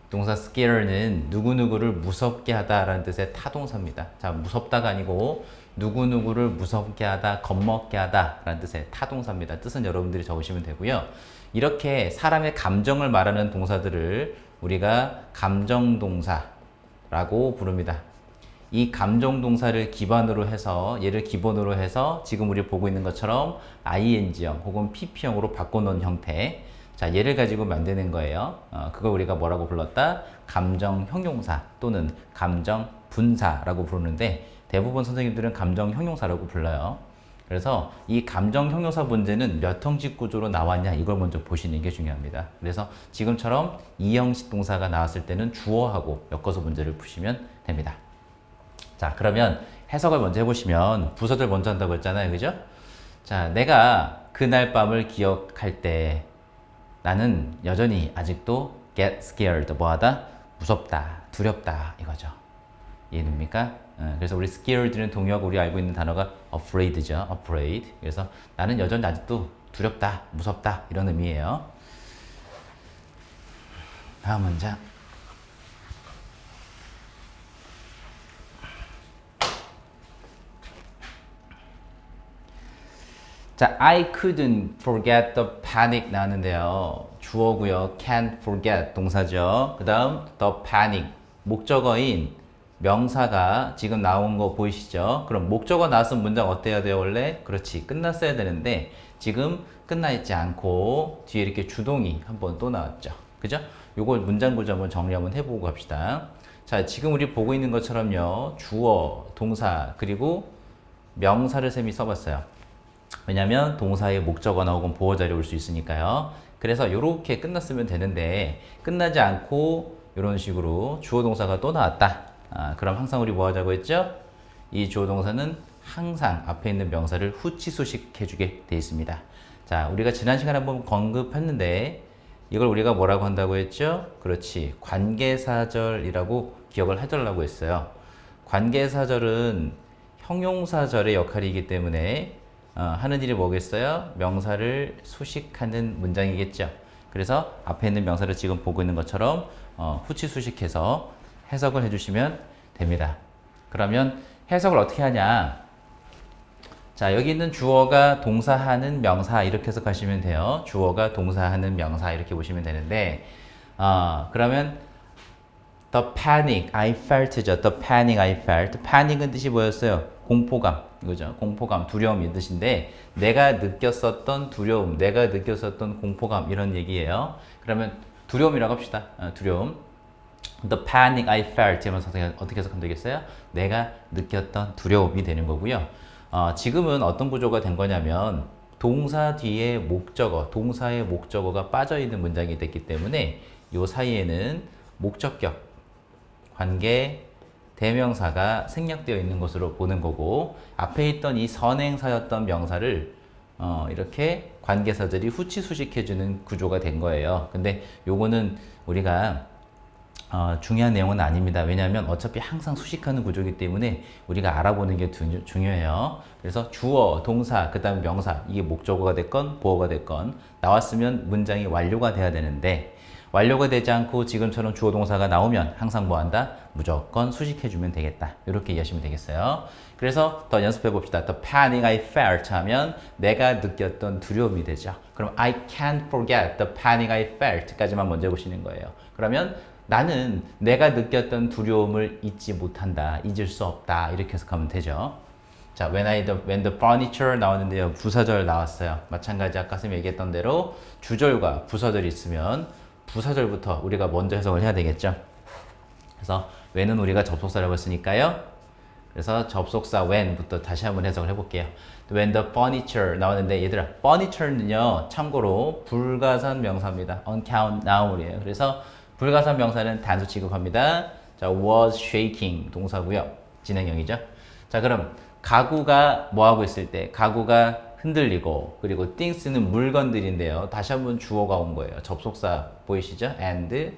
동사 scare는 누구누구를 무섭게 하다라는 뜻의 타동사입니다. 자, 무섭다가 아니고 누구누구를 무섭게 하다, 겁먹게 하다라는 뜻의 타동사입니다. 뜻은 여러분들이 적으시면 되고요. 이렇게 사람의 감정을 말하는 동사들을 우리가 감정동사라고 부릅니다. 이 감정동사를 기반으로 해서, 얘를 기본으로 해서 지금 우리 보고 있는 것처럼 ing형 혹은 pp형으로 바꿔놓은 형태, 자, 얘를 가지고 만드는 거예요. 그걸 우리가 뭐라고 불렀다? 감정형용사 또는 감정분사라고 부르는데 대부분 선생님들은 감정형용사라고 불러요. 그래서 이 감정형용사 문제는 몇 형식 구조로 나왔냐 이걸 먼저 보시는 게 중요합니다. 그래서 지금처럼 이 형식 동사가 나왔을 때는 주어하고 엮어서 문제를 푸시면 됩니다. 자, 그러면 해석을 먼저 해보시면 부서들 먼저 한다고 했잖아요. 그죠? 자, 내가 그날 밤을 기억할 때 나는 여전히 아직도 get scared, 뭐하다? 무섭다, 두렵다 이거죠. 이해됩니까? 그래서 우리 scared는 동요하고 우리 알고 있는 단어가 afraid죠. afraid. 그래서 나는 여전히 아직도 두렵다, 무섭다 이런 의미예요. 다음 문장. 자, I couldn't forget the panic 나왔는데요. 주어고요. can't forget 동사죠. 그 다음 the panic 목적어인 명사가 지금 나온 거 보이시죠? 그럼 목적어 나왔으면 문장 어때야 돼요 원래? 그렇지, 끝났어야 되는데 지금 끝나 있지 않고 뒤에 이렇게 주동이 한번 또 나왔죠. 그죠? 요걸 문장 구조 한번 정리 한번 해보고 갑시다. 자, 지금 우리 보고 있는 것처럼요. 주어, 동사, 그리고 명사를 쌤이 써봤어요. 왜냐면 동사의 목적어나 혹은 보어자리 올 수 있으니까요. 그래서 이렇게 끝났으면 되는데 끝나지 않고 이런 식으로 주어 동사가 또 나왔다. 그럼 항상 우리 뭐 하자고 했죠? 이 주어 동사는 항상 앞에 있는 명사를 후치수식 해주게 되어 있습니다. 자, 우리가 지난 시간에 한번 언급했는데 이걸 우리가 뭐라고 한다고 했죠? 그렇지, 관계사절이라고 기억을 해달라고 했어요. 관계사절은 형용사절의 역할이기 때문에 하는 일이 뭐겠어요? 명사를 수식하는 문장이겠죠. 그래서 앞에 있는 명사를 지금 보고 있는 것처럼 후치 수식해서 해석을 해주시면 됩니다. 그러면 해석을 어떻게 하냐? 자, 여기 있는 주어가 동사하는 명사 이렇게 해석하시면 돼요. 주어가 동사하는 명사 이렇게 보시면 되는데 그러면 the panic I felt죠. the panic I felt. panic은 뜻이 뭐였어요? 공포감, 이거죠. 공포감, 두려움이 뜻인데 내가 느꼈었던 두려움, 내가 느꼈었던 공포감 이런 얘기예요. 그러면 두려움이라고 합시다. 두려움. The panic I felt 하면서 어떻게 해석하면 되겠어요? 내가 느꼈던 두려움이 되는 거고요. 지금은 어떤 구조가 된 거냐면 동사 뒤에 목적어, 동사의 목적어가 빠져있는 문장이 됐기 때문에 이 사이에는 목적격, 관계, 대명사가 생략되어 있는 것으로 보는 거고 앞에 있던 이 선행사였던 명사를 이렇게 관계사들이 후치 수식해주는 구조가 된 거예요. 근데 요거는 우리가 중요한 내용은 아닙니다. 왜냐하면 어차피 항상 수식하는 구조이기 때문에 우리가 알아보는 게 중요해요. 그래서 주어, 동사, 그 다음 명사 이게 목적어가 됐건 보어가 됐건 나왔으면 문장이 완료가 돼야 되는데 완료가 되지 않고 지금처럼 주어 동사가 나오면 항상 뭐 한다? 무조건 수식해주면 되겠다. 이렇게 이해하시면 되겠어요. 그래서 더 연습해 봅시다. The panic I felt 하면 내가 느꼈던 두려움이 되죠. 그럼 I can't forget the panic I felt 까지만 먼저 해보시는 거예요. 그러면 나는 내가 느꼈던 두려움을 잊지 못한다. 잊을 수 없다. 이렇게 해석하면 되죠. 자, when the furniture 나왔는데요. 부사절 나왔어요. 마찬가지 아까 선생님이 얘기했던 대로 주절과 부사절이 있으면 부사절부터 우리가 먼저 해석을 해야 되겠죠. 그래서 when은 우리가 접속사라고 했으니까요. 그래서 접속사 when부터 다시 한번 해석을 해볼게요. When the furniture 나왔는데 얘들아 furniture는요 참고로 불가산 명사입니다. uncount noun이에요. 그래서 불가산 명사는 단수 취급합니다. 자, was shaking 동사고요. 진행형이죠. 자, 그럼 가구가 뭐하고 있을 때 가구가 흔들리고 그리고 things는 물건들인데요. 다시 한번 주어가 온 거예요. 접속사 보이시죠? and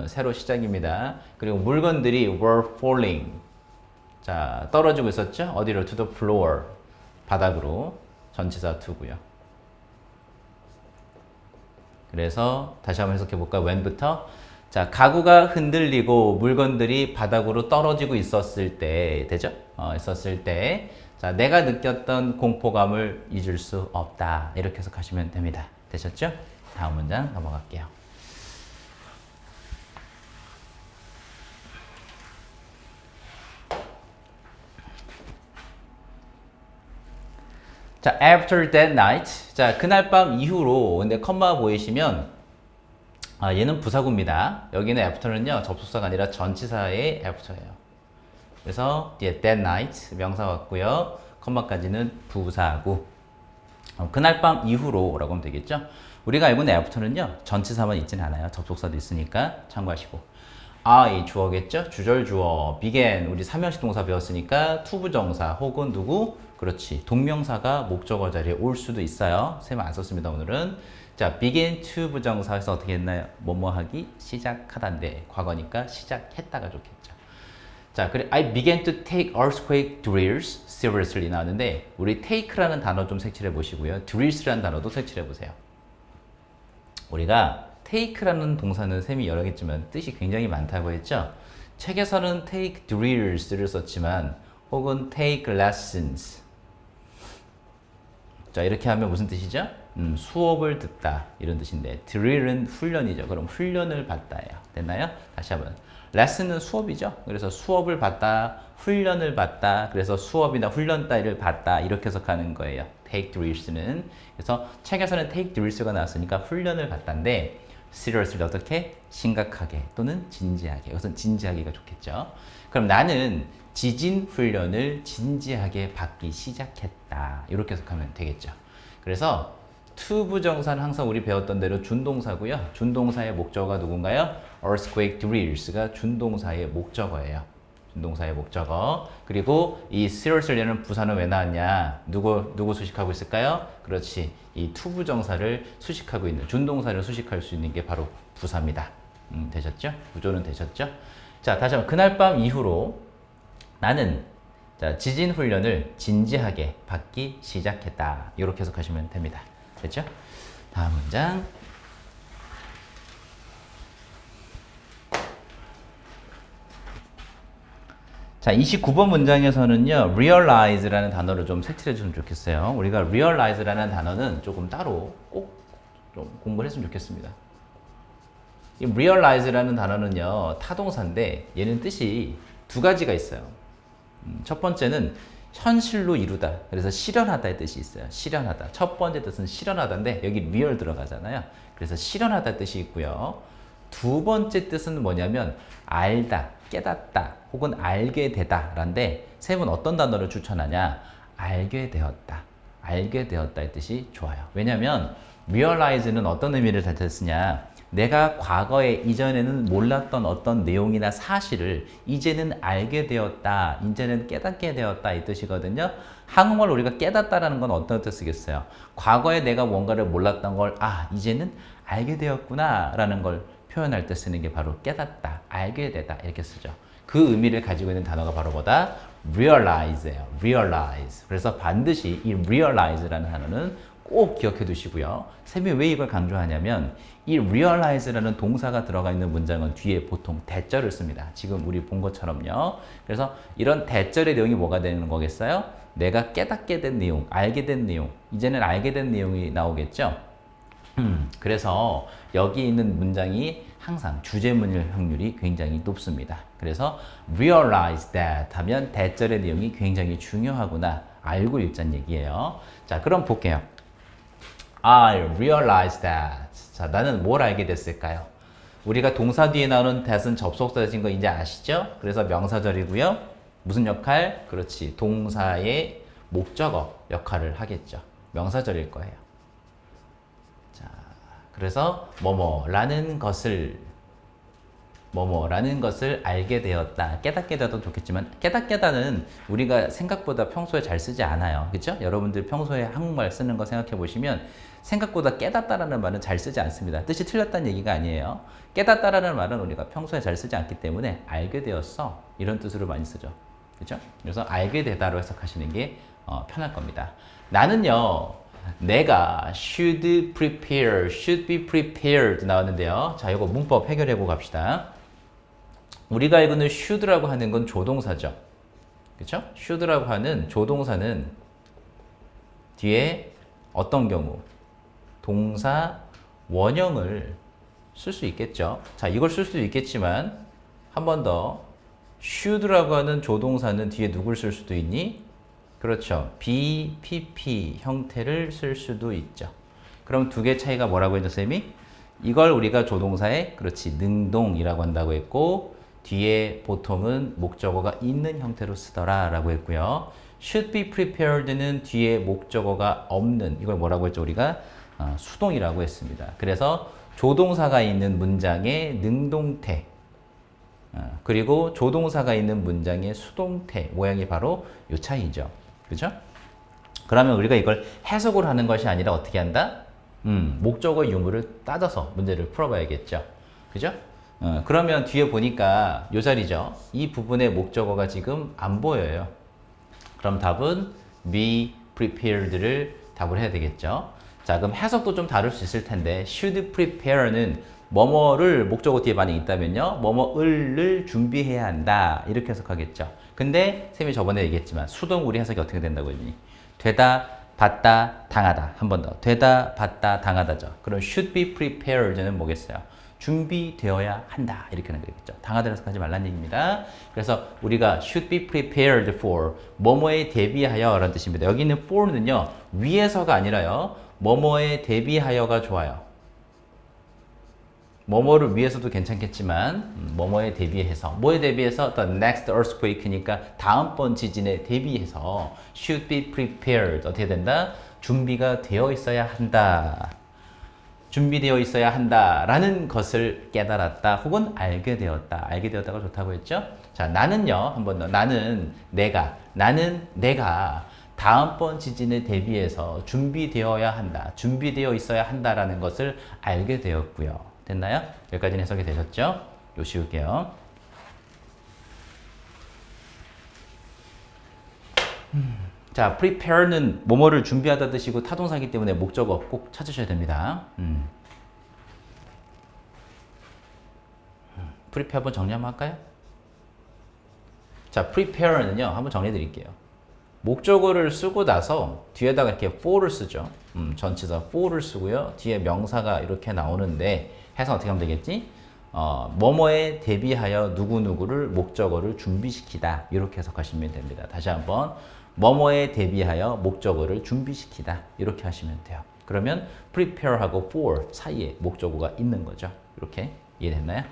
새로 시작입니다. 그리고 물건들이 were falling 자, 떨어지고 있었죠? 어디로? to the floor 바닥으로 전치사 to고요. 그래서 다시 한번 해석해 볼까요? when부터 자, 가구가 흔들리고 물건들이 바닥으로 떨어지고 있었을 때 되죠? 있었을 때 자, 내가 느꼈던 공포감을 잊을 수 없다. 이렇게 해석하시면 됩니다. 되셨죠? 다음 문장 넘어갈게요. 자, after that night. 자, 그날 밤 이후로 근데 컴마 보이시면 얘는 부사구입니다. 여기는 after는요. 접속사가 아니라 전치사의 after예요. 그래서 뒤에 that night 명사 같고요. 컴마까지는 부사구. 그날 밤 이후로 라고 하면 되겠죠. 우리가 알고 있는 after는요. 전치사만 있진 않아요. 접속사도 있으니까 참고하시고. I 주어겠죠. 주절 주어. began 우리 삼형식 동사 배웠으니까 to 부정사 혹은 누구? 그렇지. 동명사가 목적어 자리에 올 수도 있어요. 쌤 안 썼습니다. 오늘은. 자, begin to 부정사에서 어떻게 했나요? 뭐뭐 하기 시작하다인데 과거니까 시작했다가 좋겠죠. 자, 그래 I began to take earthquake drills seriously 나왔는데 우리 take라는 단어 좀 색칠해 보시고요. drills라는 단어도 색칠해 보세요. 우리가 take라는 동사는 쌤이 여러 개지만 뜻이 굉장히 많다고 했죠. 책에서는 take drills를 썼지만 혹은 take lessons 자, 이렇게 하면 무슨 뜻이죠? 수업을 듣다 이런 뜻인데 drill은 훈련이죠. 그럼 훈련을 받다예요. 됐나요? 다시 한번. lesson은 수업이죠. 그래서 수업을 받다, 훈련을 받다. 그래서 수업이나 훈련 따위를 받다 이렇게 해석하는 거예요. take drills는. 그래서 책에서는 take drills가 나왔으니까 훈련을 받다인데 seriously 어떻게? 심각하게 또는 진지하게. 이것은 진지하게가 좋겠죠. 그럼 나는 지진 훈련을 진지하게 받기 시작했다. 이렇게 해석하면 되겠죠. 그래서 to 부정사는 항상 우리 배웠던 대로 준동사고요. 준동사의 목적어가 누군가요? earthquake drills가 준동사의 목적어예요. 준동사의 목적어. 그리고 이 seriously는 부사는 왜 나왔냐? 누구 수식하고 있을까요? 그렇지. 이 to 부정사를 수식하고 있는 준동사를 수식할 수 있는 게 바로 부사입니다. 되셨죠? 구조는 되셨죠? 자, 다시 한번 그날 밤 이후로 나는 자, 지진 훈련을 진지하게 받기 시작했다. 이렇게 해석하시면 됩니다. 됐죠? 다음 문장. 자, 29번 문장에서는요, realize라는 단어를 좀 색칠해 주면 좋겠어요. 우리가 realize라는 단어는 조금 따로 꼭 좀 공부를 했으면 좋겠습니다. 이 realize라는 단어는요, 타동사인데 얘는 뜻이 두 가지가 있어요. 첫 번째는 현실로 이루다. 그래서 실현하다의 뜻이 있어요. 실현하다. 첫 번째 뜻은 실현하다인데 여기 real 들어가잖아요. 그래서 실현하다 뜻이 있고요. 두 번째 뜻은 뭐냐면 알다, 깨닫다, 혹은 알게 되다 라는데 쌤은 어떤 단어를 추천하냐? 알게 되었다. 알게 되었다의 뜻이 좋아요. 왜냐하면 realize는 어떤 의미를 잘 쓰냐? 내가 과거에 이전에는 몰랐던 어떤 내용이나 사실을 이제는 알게 되었다, 이제는 깨닫게 되었다 이 뜻이거든요. 한국말 우리가 깨닫다라는 건 어떤 뜻 쓰겠어요? 과거에 내가 뭔가를 몰랐던 걸 이제는 알게 되었구나 라는 걸 표현할 때 쓰는 게 바로 깨닫다, 알게 되다 이렇게 쓰죠. 그 의미를 가지고 있는 단어가 바로 뭐다? realize예요. realize. 그래서 반드시 이 realize라는 단어는 꼭 기억해 두시고요. 쌤이 왜 이걸 강조하냐면 이 realize라는 동사가 들어가 있는 문장은 뒤에 보통 대절을 씁니다. 지금 우리 본 것처럼요. 그래서 이런 대절의 내용이 뭐가 되는 거겠어요? 내가 깨닫게 된 내용, 알게 된 내용, 이제는 알게 된 내용이 나오겠죠? 그래서 여기 있는 문장이 항상 주제문일 확률이 굉장히 높습니다. 그래서 realize that 하면 대절의 내용이 굉장히 중요하구나 알고 읽자는 얘기예요. 자, 그럼 볼게요. I realized that. 자, 나는 뭘 알게 됐을까요? 우리가 동사 뒤에 나오는 that은 접속사인 거 이제 아시죠? 그래서 명사절이고요. 무슨 역할? 그렇지. 동사의 목적어 역할을 하겠죠. 명사절일 거예요. 자, 그래서 뭐뭐라는 것을 알게 되었다. 깨닫게 되어도 좋겠지만 깨닫게다는 우리가 생각보다 평소에 잘 쓰지 않아요. 그렇죠? 여러분들 평소에 한국말 쓰는 거 생각해 보시면 생각보다 깨닫다라는 말은 잘 쓰지 않습니다. 뜻이 틀렸다는 얘기가 아니에요. 깨닫다라는 말은 우리가 평소에 잘 쓰지 않기 때문에 알게 되었어. 이런 뜻으로 많이 쓰죠. 그렇죠? 그래서 알게 되다로 해석하시는 게 편할 겁니다. 나는요. 내가 should be prepared 나왔는데요. 자, 이거 문법 해결해보고 갑시다. 우리가 알고 있는 should라고 하는 건 조동사죠. 그렇죠? should라고 하는 조동사는 뒤에 어떤 경우? 동사 원형을 쓸 수 있겠죠. 자, 이걸 쓸 수도 있겠지만 한 번 더 should라고 하는 조동사는 뒤에 누굴 쓸 수도 있니? 그렇죠. BPP 형태를 쓸 수도 있죠. 그럼 두 개 차이가 뭐라고 했죠, 쌤이? 이걸 우리가 조동사에 그렇지 능동이라고 한다고 했고 뒤에 보통은 목적어가 있는 형태로 쓰더라 라고 했고요. should be prepared는 뒤에 목적어가 없는 이걸 뭐라고 했죠, 우리가? 수동이라고 했습니다. 그래서 조동사가 있는 문장의 능동태 그리고 조동사가 있는 문장의 수동태 모양이 바로 이 차이죠. 그죠? 그러면 우리가 이걸 해석을 하는 것이 아니라 어떻게 한다? 목적어 유무를 따져서 문제를 풀어봐야겠죠. 그죠? 그러면 뒤에 보니까 이 자리죠. 이 부분의 목적어가 지금 안 보여요. 그럼 답은 be prepared를 답을 해야 되겠죠. 자, 그럼 해석도 좀 다를 수 있을 텐데 should prepare는 뭐뭐를 목적어 뒤에 많이 있다면요. 뭐뭐을을 준비해야 한다. 이렇게 해석하겠죠. 근데 쌤이 저번에 얘기했지만 수동 우리 해석이 어떻게 된다고 했니? 되다, 받다, 당하다. 한 번 더. 되다, 받다, 당하다죠. 그럼 should be prepared는 뭐겠어요? 준비되어야 한다. 이렇게 하는 거겠죠. 당하다라서 하지 말라는 얘기입니다. 그래서 우리가 should be prepared for 뭐뭐에 대비하여 라는 뜻입니다. 여기 있는 for는요. 위에서가 아니라요. 뭐뭐에 대비하여가 좋아요. 뭐뭐를 위해서도 괜찮겠지만 뭐뭐에 대비해서 뭐에 대비해서 the next earthquake니까 다음번 지진에 대비해서 should be prepared 어떻게 된다? 준비가 되어 있어야 한다. 준비되어 있어야 한다라는 것을 깨달았다 혹은 알게 되었다. 알게 되었다가 좋다고 했죠? 자, 나는요. 한 번 더. 나는 내가 다음번 지진에 대비해서 준비되어야 한다. 준비되어 있어야 한다라는 것을 알게 되었고요. 됐나요? 여기까지는 해석이 되셨죠? 요 씌울게요. 자, prepare는 뭐뭐를 준비하다 뜻이고 타동사이기 때문에 목적어 꼭 찾으셔야 됩니다. prepare 한번 정리 한번 할까요? 자, prepare는요. 한번 정리해 드릴게요. 목적어를 쓰고 나서 뒤에다가 이렇게 for를 쓰죠. 전치사 for를 쓰고요. 뒤에 명사가 이렇게 나오는데 해석 어떻게 하면 되겠지? 뭐뭐에 대비하여 누구누구를 목적어를 준비시키다. 이렇게 해석하시면 됩니다. 다시 한번 뭐뭐에 대비하여 목적어를 준비시키다. 이렇게 하시면 돼요. 그러면 prepare하고 for 사이에 목적어가 있는 거죠. 이렇게 이해됐나요?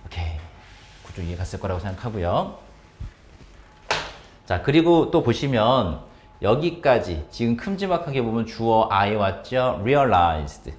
오케이. 구조 이해 갔을 거라고 생각하고요. 자, 그리고 또 보시면 여기까지 지금 큼지막하게 보면 주어 I 왔죠? realized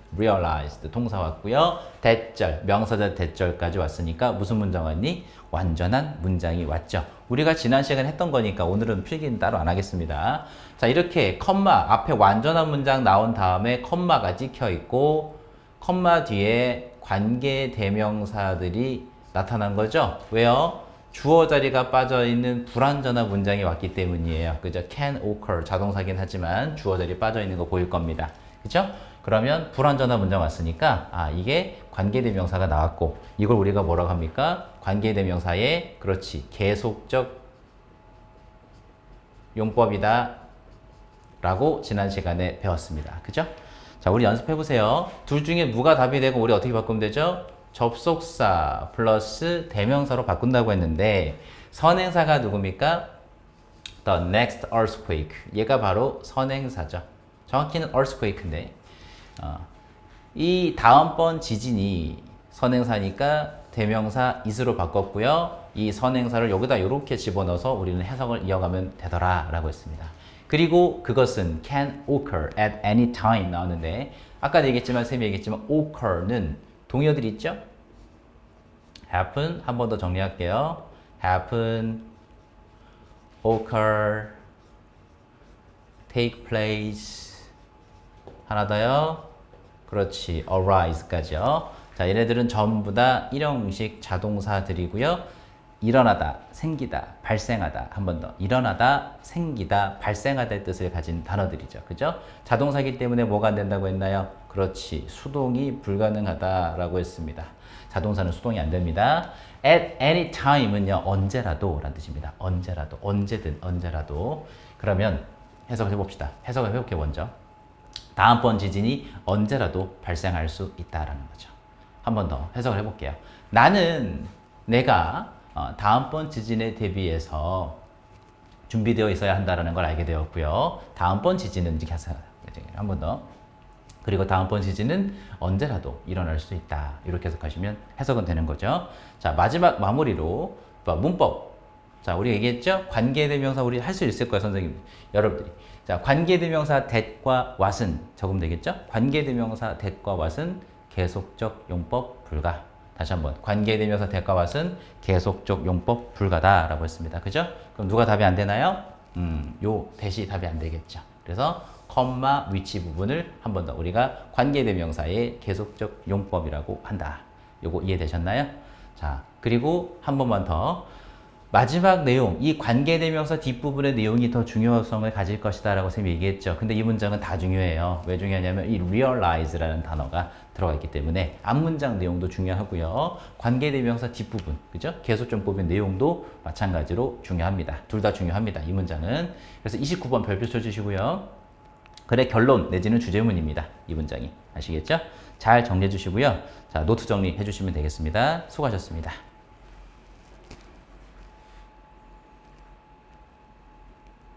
동사 왔고요. 대절, 명사절 대절까지 왔으니까 무슨 문장 왔니? 완전한 문장이 왔죠. 우리가 지난 시간에 했던 거니까 오늘은 필기는 따로 안 하겠습니다. 자, 이렇게 컴마 앞에 완전한 문장 나온 다음에 컴마가 찍혀 있고 컴마 뒤에 관계 대명사들이 나타난 거죠. 왜요? 주어 자리가 빠져있는 불완전한 문장이 왔기 때문이에요. 그죠? can occur 자동사긴 하지만 주어 자리 빠져있는 거 보일 겁니다. 그죠? 그러면 불완전한 문장 왔으니까 이게 관계대명사가 나왔고 이걸 우리가 뭐라고 합니까? 관계대명사의 그렇지 계속적 용법이다 라고 지난 시간에 배웠습니다. 그죠? 자, 우리 연습해 보세요. 둘 중에 누가 답이 되고 우리 어떻게 바꾸면 되죠? 접속사 플러스 대명사로 바꾼다고 했는데 선행사가 누굽니까? The next earthquake. 얘가 바로 선행사죠. 정확히는 earthquake인데 이 다음번 지진이 선행사니까 대명사 is로 바꿨고요. 이 선행사를 여기다 이렇게 집어넣어서 우리는 해석을 이어가면 되더라 라고 했습니다. 그리고 그것은 can occur at any time 나오는데 아까도 얘기했지만 쌤이 얘기했지만 occur는 동의어들 있죠? happen 한 번 더 정리할게요. happen, occur, take place 하나 더요. 그렇지, arise까지요. 자, 얘네들은 전부 다 일형식 자동사들이고요. 일어나다, 생기다, 발생하다 한 번 더. 일어나다, 생기다, 발생하다의 뜻을 가진 단어들이죠. 그죠? 자동사이기 때문에 뭐가 안 된다고 했나요? 그렇지. 수동이 불가능하다라고 했습니다. 자동사는 수동이 안 됩니다. At any time은요. 언제라도 라는 뜻입니다. 언제라도. 언제든 언제라도. 그러면 해석을 해봅시다. 해석을 해볼게요. 먼저. 다음번 지진이 언제라도 발생할 수 있다라는 거죠. 한 번 더 해석을 해볼게요. 나는 내가 다음번 지진에 대비해서 준비되어 있어야 한다는 걸 알게 되었고요. 다음번 지진은 이렇게 하세요. 한 번 더. 그리고 다음번 지진은 언제라도 일어날 수 있다. 이렇게 해석하시면 해석은 되는 거죠. 자, 마지막 마무리로 문법. 자, 우리 얘기했죠? 관계대명사 우리 할 수 있을 거예요, 선생님. 여러분들이. 자, 관계대명사 that과 what은 적으면 되겠죠? 관계대명사 that과 what은 계속적 용법 불가. 다시 한번 관계대명사 that과 what은 계속적 용법 불가다라고 했습니다. 그죠? 그럼 누가 답이 안 되나요? 요 that이 답이 안 되겠죠. 그래서 컴마 위치 부분을 한 번 더 우리가 관계대명사의 계속적 용법이라고 한다. 요거 이해되셨나요? 자, 그리고 한 번만 더 마지막 내용, 이 관계대명사 뒷부분의 내용이 더 중요성을 가질 것이다 라고 쌤이 얘기했죠. 근데 이 문장은 다 중요해요. 왜 중요하냐면 이 realize라는 단어가 들어가 있기 때문에 앞문장 내용도 중요하고요. 관계대명사 뒷부분, 그죠? 계속적용법의 내용도 마찬가지로 중요합니다. 둘 다 중요합니다. 이 문장은. 그래서 29번 별표 쳐주시고요. 글의 결론 내지는 주제문입니다. 이 문장이. 아시겠죠? 잘 정리해 주시고요. 자, 노트 정리해 주시면 되겠습니다. 수고하셨습니다.